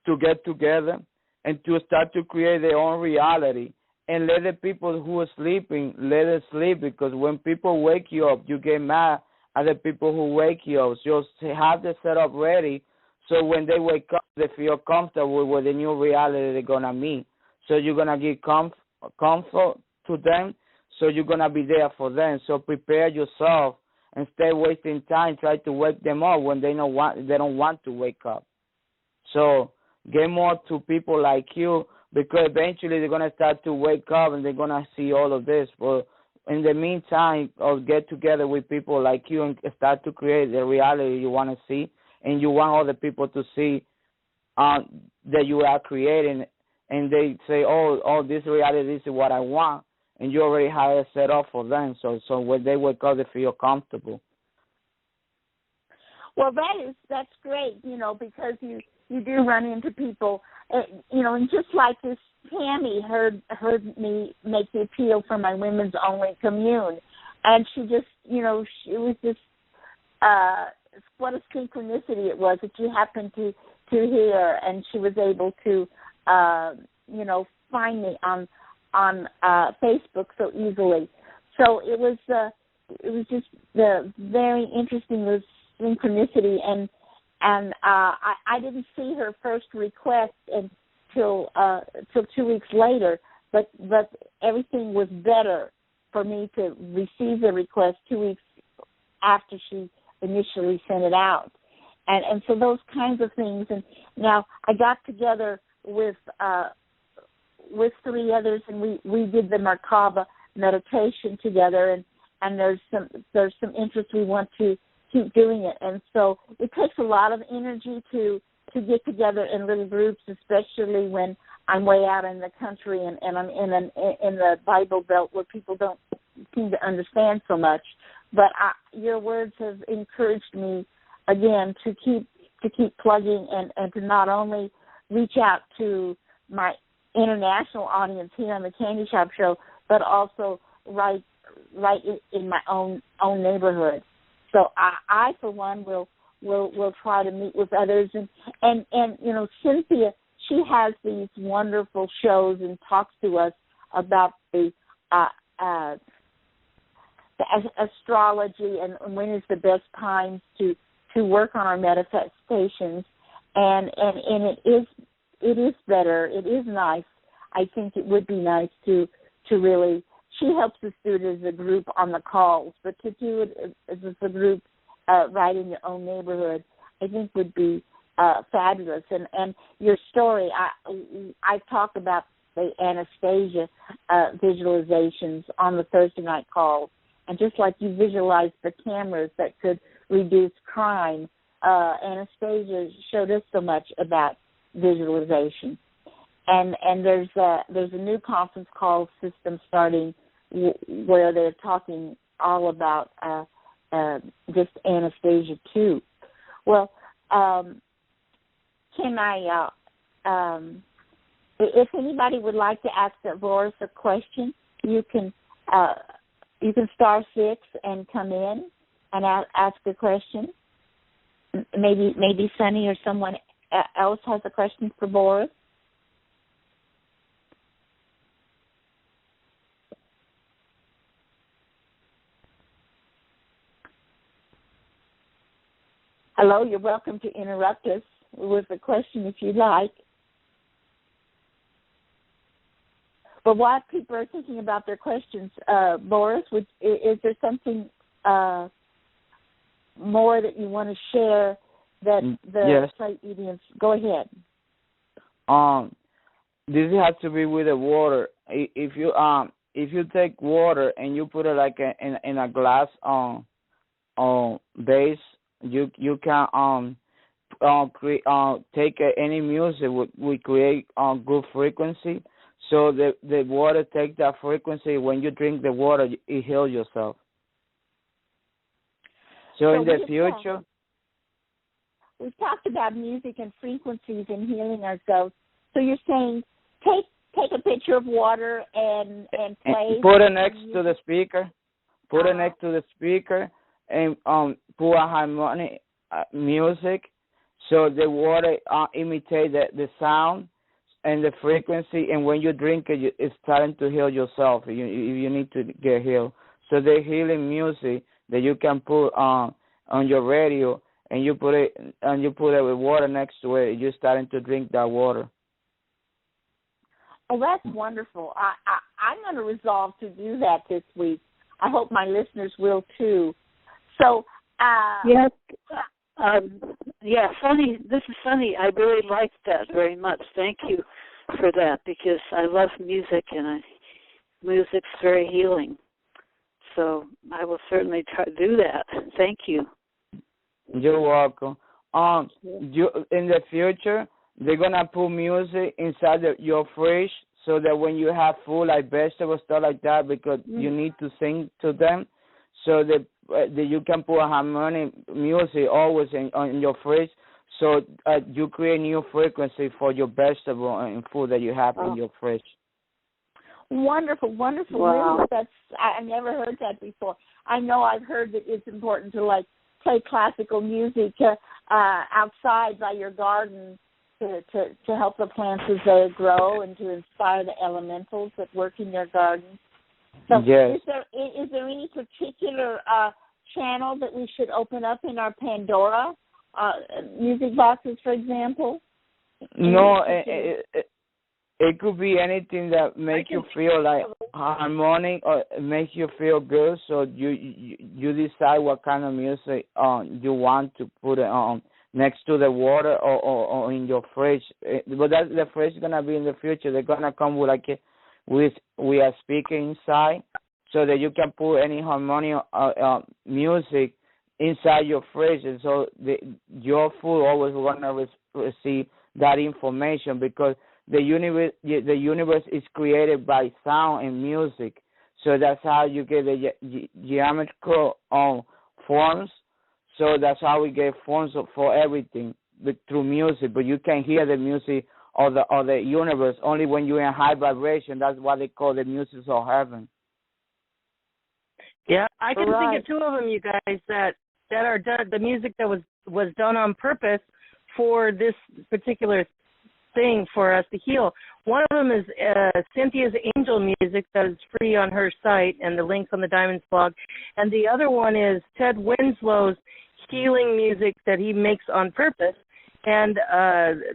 to get together, and to start to create their own reality. And let the people who are sleeping, let them sleep, because when people wake you up, you get mad at the people who wake you up. So have the setup ready, so when they wake up, they feel comfortable with the new reality they're going to meet. So you're going to give comfort to them, so you're going to be there for them. So prepare yourself and stay wasting time. Try to wake them up when they don't want to wake up. So get more to people like you, because eventually they're going to start to wake up and they're going to see all of this. But in the meantime, I'll get together with people like you and start to create the reality you want to see, and you want other people to see that you are creating, and they say, oh, this reality, this is what I want, and you already have it set up for them. So when they wake up, they feel comfortable. Well, that's great, because you do run into people, and just like this, Tammy heard me make the appeal for my women's only commune, and she just, it was just, what a synchronicity it was that you happened to hear, and she was able to, find me on Facebook so easily. So it was just very interesting with synchronicity, and I didn't see her first request until 2 weeks later, but everything was better for me to receive the request 2 weeks after she initially sent it out. And so those kinds of things. And now I got together with 3 others, and we did the Merkaba meditation together, and there's some interest. We want to keep doing it. And so it takes a lot of energy to get together in little groups, especially when I'm way out in the country and I'm in the Bible Belt where people don't seem to understand so much. But your words have encouraged me again to keep plugging and to not only reach out to my international audience here on the Candy Shop Show, but also right in my own neighborhood. So I for one will try to meet with others, and you know, Cynthia, she has these wonderful shows and talks to us about the astrology and when is the best times to work on our manifestations, and it is better. It is nice. I think it would be nice to really. She helps us do it as a group on the calls, but to do it as a group right in your own neighborhood, I think would be fabulous. And your story, I talked about the Anastasia visualizations on the Thursday night calls, and just like you visualized the cameras that could reduce crime, Anastasia showed us so much about visualization. And there's a new conference call system starting where they're talking all about just Anastasia too. Well, can I? If anybody would like to ask Boris a question, you can *6 and come in and ask a question. Maybe Sunny or someone else has a question for Boris. Hello, you're welcome to interrupt us with a question if you'd like. But while people are thinking about their questions, Boris, is there something more that you want to share that the Pleiadians? Go ahead. This has to be with the water. If you take water and you put it like in a glass base, you can take any music we create good frequency. So the water takes that frequency. When you drink the water, it heals yourself. So in the future, we've talked about music and frequencies and healing ourselves. So you're saying take a picture of water and play. And put it next to the speaker. Put it next to the speaker and put a harmonic music, so the water imitate the sound and the frequency, and when you drink it, it's starting to heal yourself. You need to get healed. So the healing music that you can put on your radio, and you put it with water next to it, you're starting to drink that water. Oh, that's wonderful. I'm going to resolve to do that this week. I hope my listeners will too. So, yes. Sunny, this is Sunny. I really liked that very much. Thank you for that, because I love music, and music's very healing. So I will certainly try to do that. Thank you. You're welcome. In the future, they're gonna put music inside your fridge, so that when you have food like vegetables, stuff like that, because you need to sing to them, so that you can put a harmonic music always on your fridge, so you create new frequency for your vegetable and food that you have in your fridge. Wonderful. Wow. Really, I never heard that before. I know I've heard that it's important to play classical music outside by your garden to help the plants as they grow and to inspire the elementals that work in your garden. So yes. Is there any particular channel that we should open up in our Pandora music boxes, for example? No, it could be anything that makes you feel like harmonic or makes you feel good. So you decide what kind of music you want to put it on next to the water or in your fridge. But that the fridge is gonna be in the future. They're gonna come with with a speaker inside, so that you can put any harmonic music inside your fridge, and so your food always gonna receive that information, because the universe is created by sound and music. So that's how you get the geometrical forms. So that's how we get forms for everything through music. But you can hear the music of the universe only when you're in high vibration. That's what they call the music of heaven. Yeah, I can think of two of them, you guys, that are done. The music that was done on purpose for this particular thing for us to heal. One of them is Cynthia's Angel Music, that is free on her site, and the link's on the Diamonds blog. And the other one is Ted Winslow's healing music that he makes on purpose. And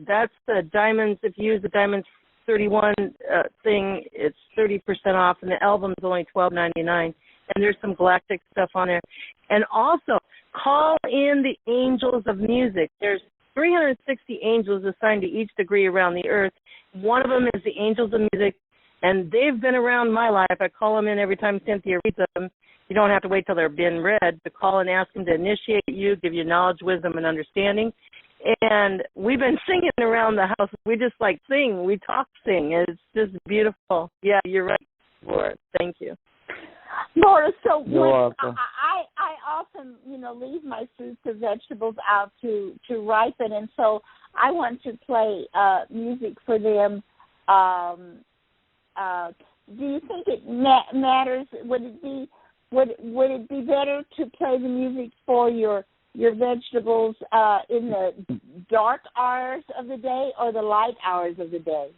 that's the Diamonds. If you use the Diamonds 31 thing, it's 30% off, and the album's only $12.99. And there's some galactic stuff on there. And also, call in the angels of music. There's 360 angels assigned to each degree around the earth. One of them is the angels of music, and they've been around my life. I call them in every time Cynthia reads them. You don't have to wait till they're being read to call and ask them to initiate you, give you knowledge, wisdom, and understanding. And we've been singing around the house. We just sing. We talk, sing. It's just beautiful. Yeah, you're right, Laura. Thank you. Boris, so I often, leave my fruits or vegetables out to ripen, and so I want to play music for them. Do you think it matters? Would it be better to play the music for your vegetables in the dark hours of the day or the light hours of the day?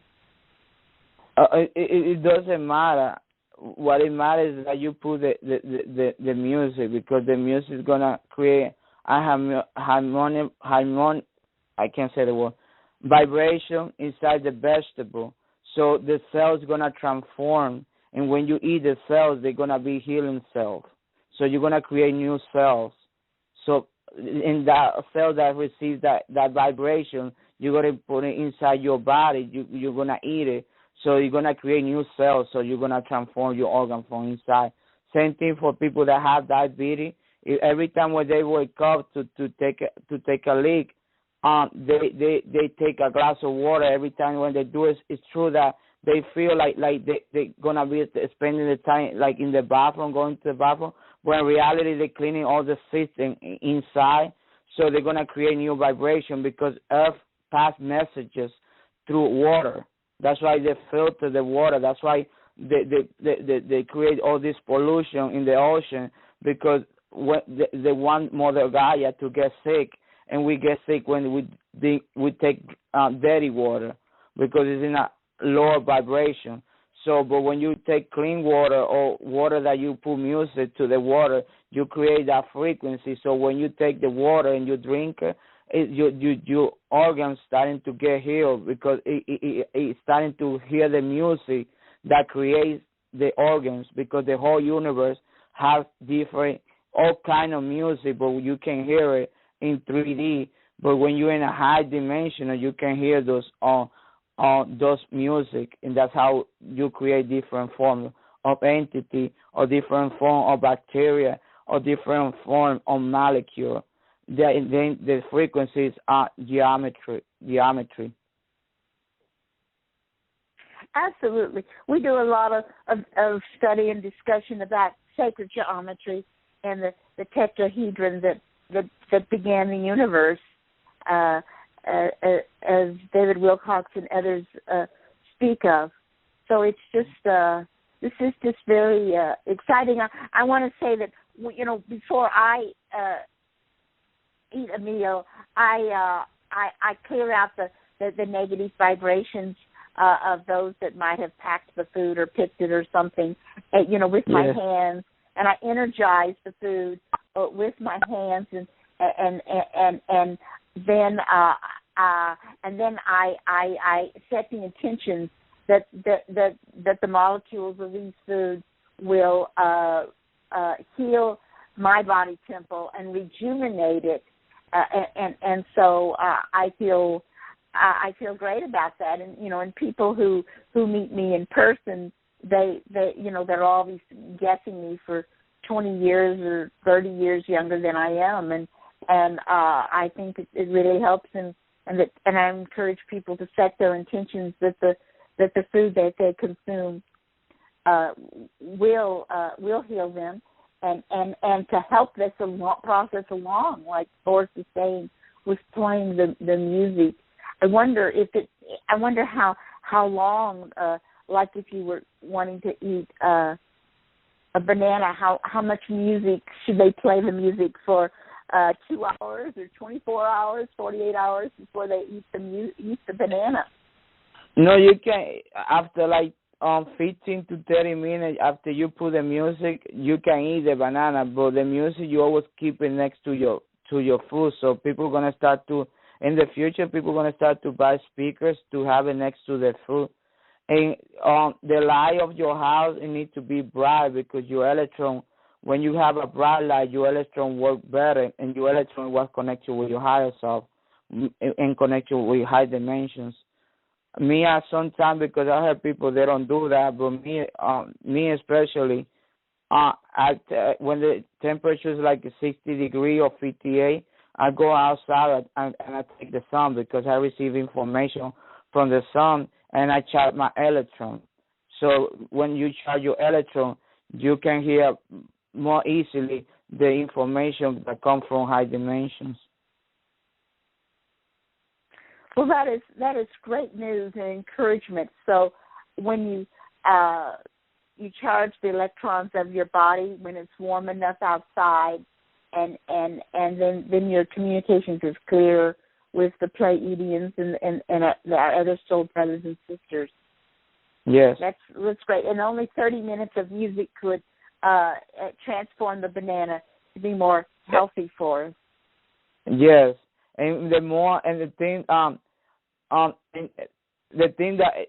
It doesn't matter. What it matters is that you put the music, because the music is gonna create a I can't say the word, vibration inside the vegetable. So the cells gonna transform, and when you eat the cells, they're gonna be healing cells. So you're gonna create new cells. So in that cell that receives that vibration, you're gonna put it inside your body. You're gonna eat it. So you're gonna create new cells. So you're gonna transform your organ from inside. Same thing for people that have diabetes. Every time when they wake up to take a leak, they take a glass of water. Every time when they do it, it's true that they feel like they gonna be spending the time like in the bathroom, going to the bathroom. When in reality they're cleaning all the system inside. So they're gonna create new vibration, because Earth passes messages through water. That's why they filter the water. That's why they create all this pollution in the ocean, because they want Mother Gaia to get sick, and we get sick when we take dirty water, because it's in a lower vibration. So, but when you take clean water or water that you put music to the water, you create that frequency. So when you take the water and you drink it, your organs starting to get healed, because it's starting to hear the music that creates the organs, because the whole universe has different, all kind of music, but you can hear it in 3D. But when you're in a high dimension, you can hear those music, and that's how you create different forms of entity, or different form of bacteria, or different form of molecule. Then the frequencies are geometry. Absolutely. We do a lot of study and discussion about sacred geometry and the tetrahedron that began the universe, as David Wilcox and others speak of. So it's just this is just very exciting. I want to say that before I eat a meal, I clear out the negative vibrations of those that might have packed the food or picked it or something, with my hands, and I energize the food with my hands, and then I set the intentions that the molecules of these foods will heal my body temple and rejuvenate it, and so I feel great about that. And people who meet me in person, they're always guessing me for 20 years or 30 years younger than I am, and I think it really helps, and I encourage people to set their intentions that the food that they consume will heal them, and to help this process along, like Boris is saying, with playing the music. I wonder how long, like if you were wanting to eat a banana, how much music should they play the music for? 2 hours or 24 hours, 48 hours before they eat the banana? No, you can, after 15 to 30 minutes after you put the music, you can eat the banana, but the music you always keep it next to your food. So people are gonna start to, in the future, people are gonna start to buy speakers to have it next to their food. And the light of your house, it needs to be bright, because your electron, when you have a bright light, your electron work better, and your electron was connected with your higher self and connected with high dimensions. Me, sometimes, because I have people, they don't do that, but me especially, when the temperature is like 60 degrees or 58, I go outside and I take the sun, because I receive information from the sun, and I charge my electron. So when you charge your electron, you can hear more easily the information that comes from high dimensions. Well, that is great news and encouragement. So when you charge the electrons of your body when it's warm enough outside, and then your communications is clear with the Pleiadians and our other soul brothers and sisters. Yes, that's great. And only 30 minutes of music could transform the banana to be more healthy for us. Yes, and the thing that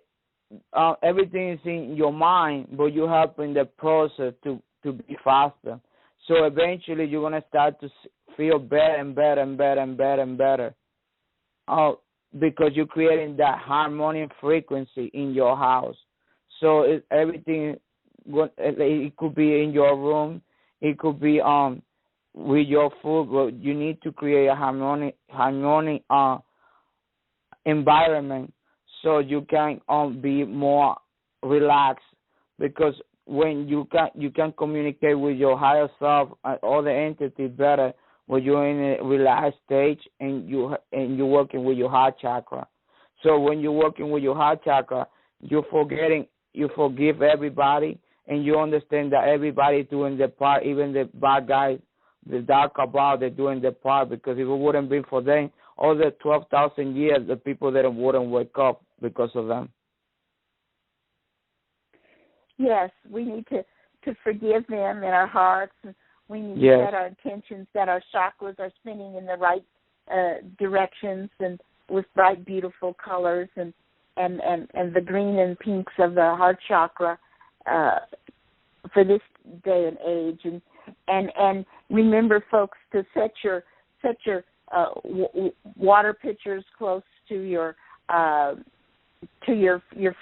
everything is in your mind, but you help in the process to be faster. So eventually you're gonna start to feel better and better and better and better and better. Because you're creating that harmonic frequency in your house. So everything. It could be in your room. It could be with your food. But you need to create a harmonic environment, so you can be more relaxed. Because when you can communicate with your higher self and all the entities better when you're in a relaxed stage, and you're working with your heart chakra. So when you're working with your heart chakra, you forgive everybody. And you understand that everybody's doing their part, even the bad guys, the dark cabal, they're doing their part, because if it wouldn't be for them, all the 12,000 years, the people that wouldn't wake up because of them. Yes, we need to forgive them in our hearts. We need to set our intentions that our chakras are spinning in the right directions, and with bright, beautiful colors, and the green and pinks of the heart chakra. For this day and age, and remember, folks, to set your water pitchers close to your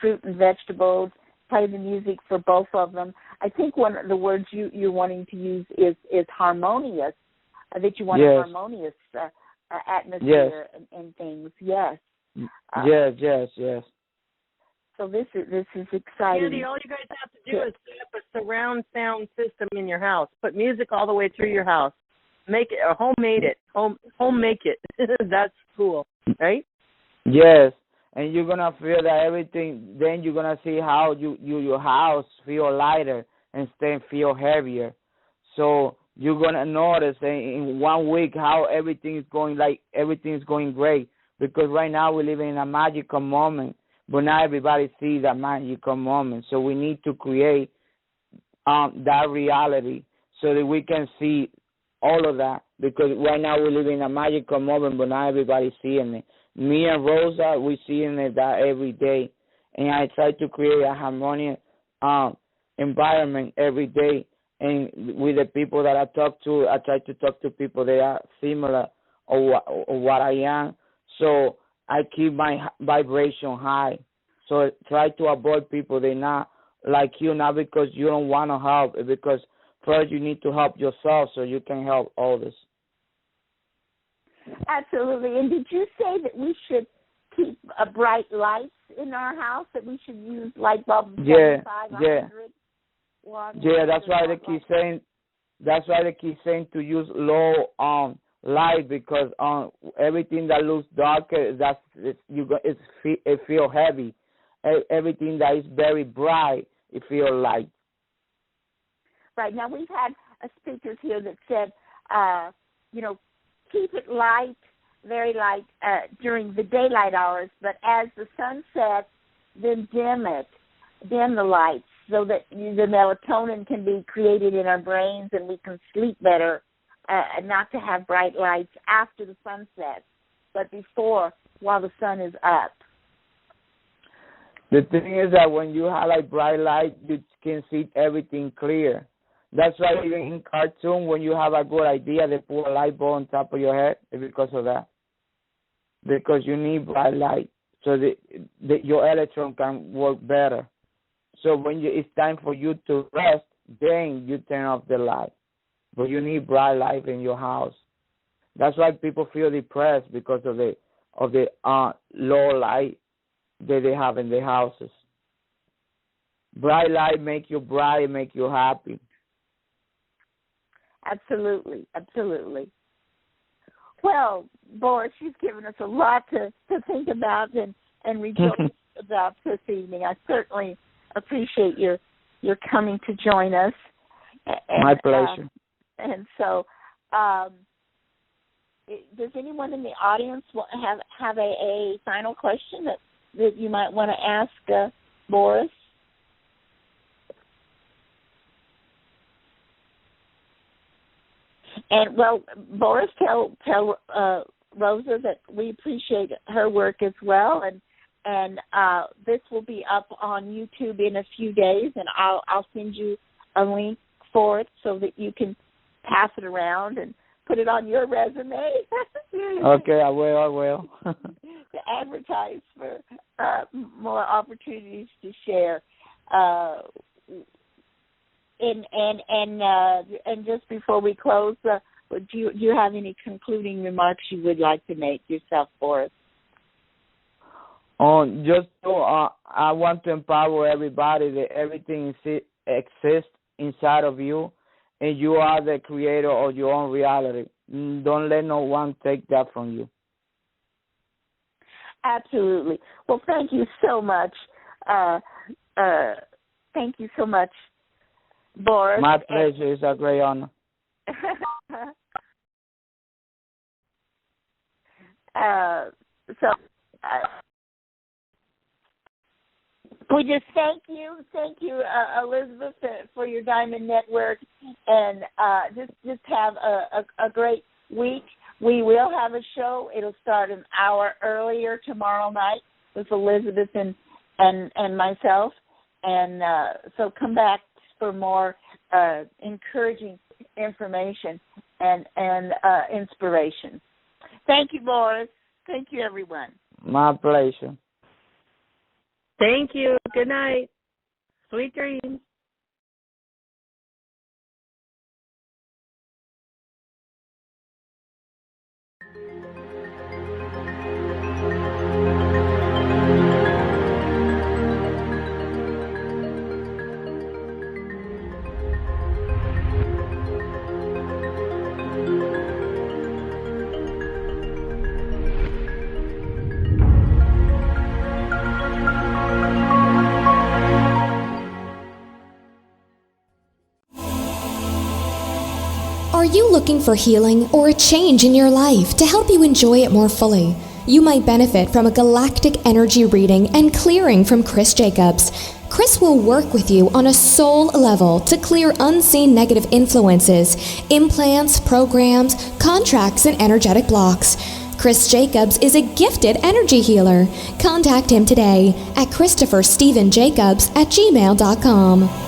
fruit and vegetables. Play the music for both of them. I think one of the words you're wanting to use is harmonious. That you want a harmonious atmosphere and things. Yes. Yes. So this is exciting. Andy, all you guys have to do is set up a surround sound system in your house. Put music all the way through your house. Make it, or homemade it. Home make it. That's cool, right? Yes, and you're gonna feel that everything. Then you're gonna see how your house feel lighter instead feel heavier. So you're gonna notice in 1 week how everything is going great. because right now we're living in a magical moment, but not everybody sees that magical moment. So we need to create that reality so that we can see all of that, because right now we live in a magical moment, but not everybody seeing it. Me and Rosa, we seeing it that every day, and I try to create a harmonious environment every day. And with the people that I talk to, I try to talk to people that are similar or what I am, so I keep my vibration high. So try to avoid people that are not like you, not because you don't want to help, because first you need to help yourself so you can help others. Absolutely. And did you say that we should keep bright lights in our house, that we should use light bulbs 75, 100? Yeah, that's why they keep saying. That's why they keep saying to use low light, because everything that looks darker, it feel heavy. Everything that is very bright, it feel light. Right. Now, we've had speakers here that said, keep it light, very light during the daylight hours, but as the sun sets, then dim the lights, so that the melatonin can be created in our brains and we can sleep better, not to have bright lights after the sun sets, but before, while the sun is up. The thing is that when you have like bright light, you can see everything clear. That's why even in cartoon, when you have a good idea, they put a light bulb on top of your head. It's because of that. Because you need bright light so that your electron can work better. So when it's time for you to rest, then you turn off the light. But you need bright light in your house. That's why people feel depressed, because of the low light that they have in their houses. Bright light make you bright, make you happy. Absolutely, absolutely. Well, Boris, you've given us a lot to think about and rejoice about this evening. I certainly appreciate your coming to join us. My pleasure. And so, does anyone in the audience have a final question that you might want to ask Boris? And, well, Boris, tell Rosa that we appreciate her work as well, and this will be up on YouTube in a few days, and I'll send you a link for it so that you can pass it around and put it on your resume. Okay, I will. To advertise for more opportunities to share. And just before we close, do you have any concluding remarks you would like to make yourself, Boris? I want to empower everybody that everything exists inside of you, and you are the creator of your own reality. Don't let no one take that from you. Absolutely. Well, thank you so much. Thank you so much, Boris. My pleasure. It's a great honor. We just thank you, Elizabeth, for your Diamond Network, and just have a great week. We will have a show. It'll start an hour earlier tomorrow night with Elizabeth and myself, and so come back for more encouraging information and inspiration. Thank you, Boris. Thank you, everyone. My pleasure. Thank you. Good night. Sweet dreams. Are you looking for healing or a change in your life to help you enjoy it more fully? You might benefit from a galactic energy reading and clearing from Chris Jacobs. Chris will work with you on a soul level to clear unseen negative influences, implants, programs, contracts, and energetic blocks. Chris Jacobs is a gifted energy healer. Contact him today at ChristopherStephenJacobs@gmail.com.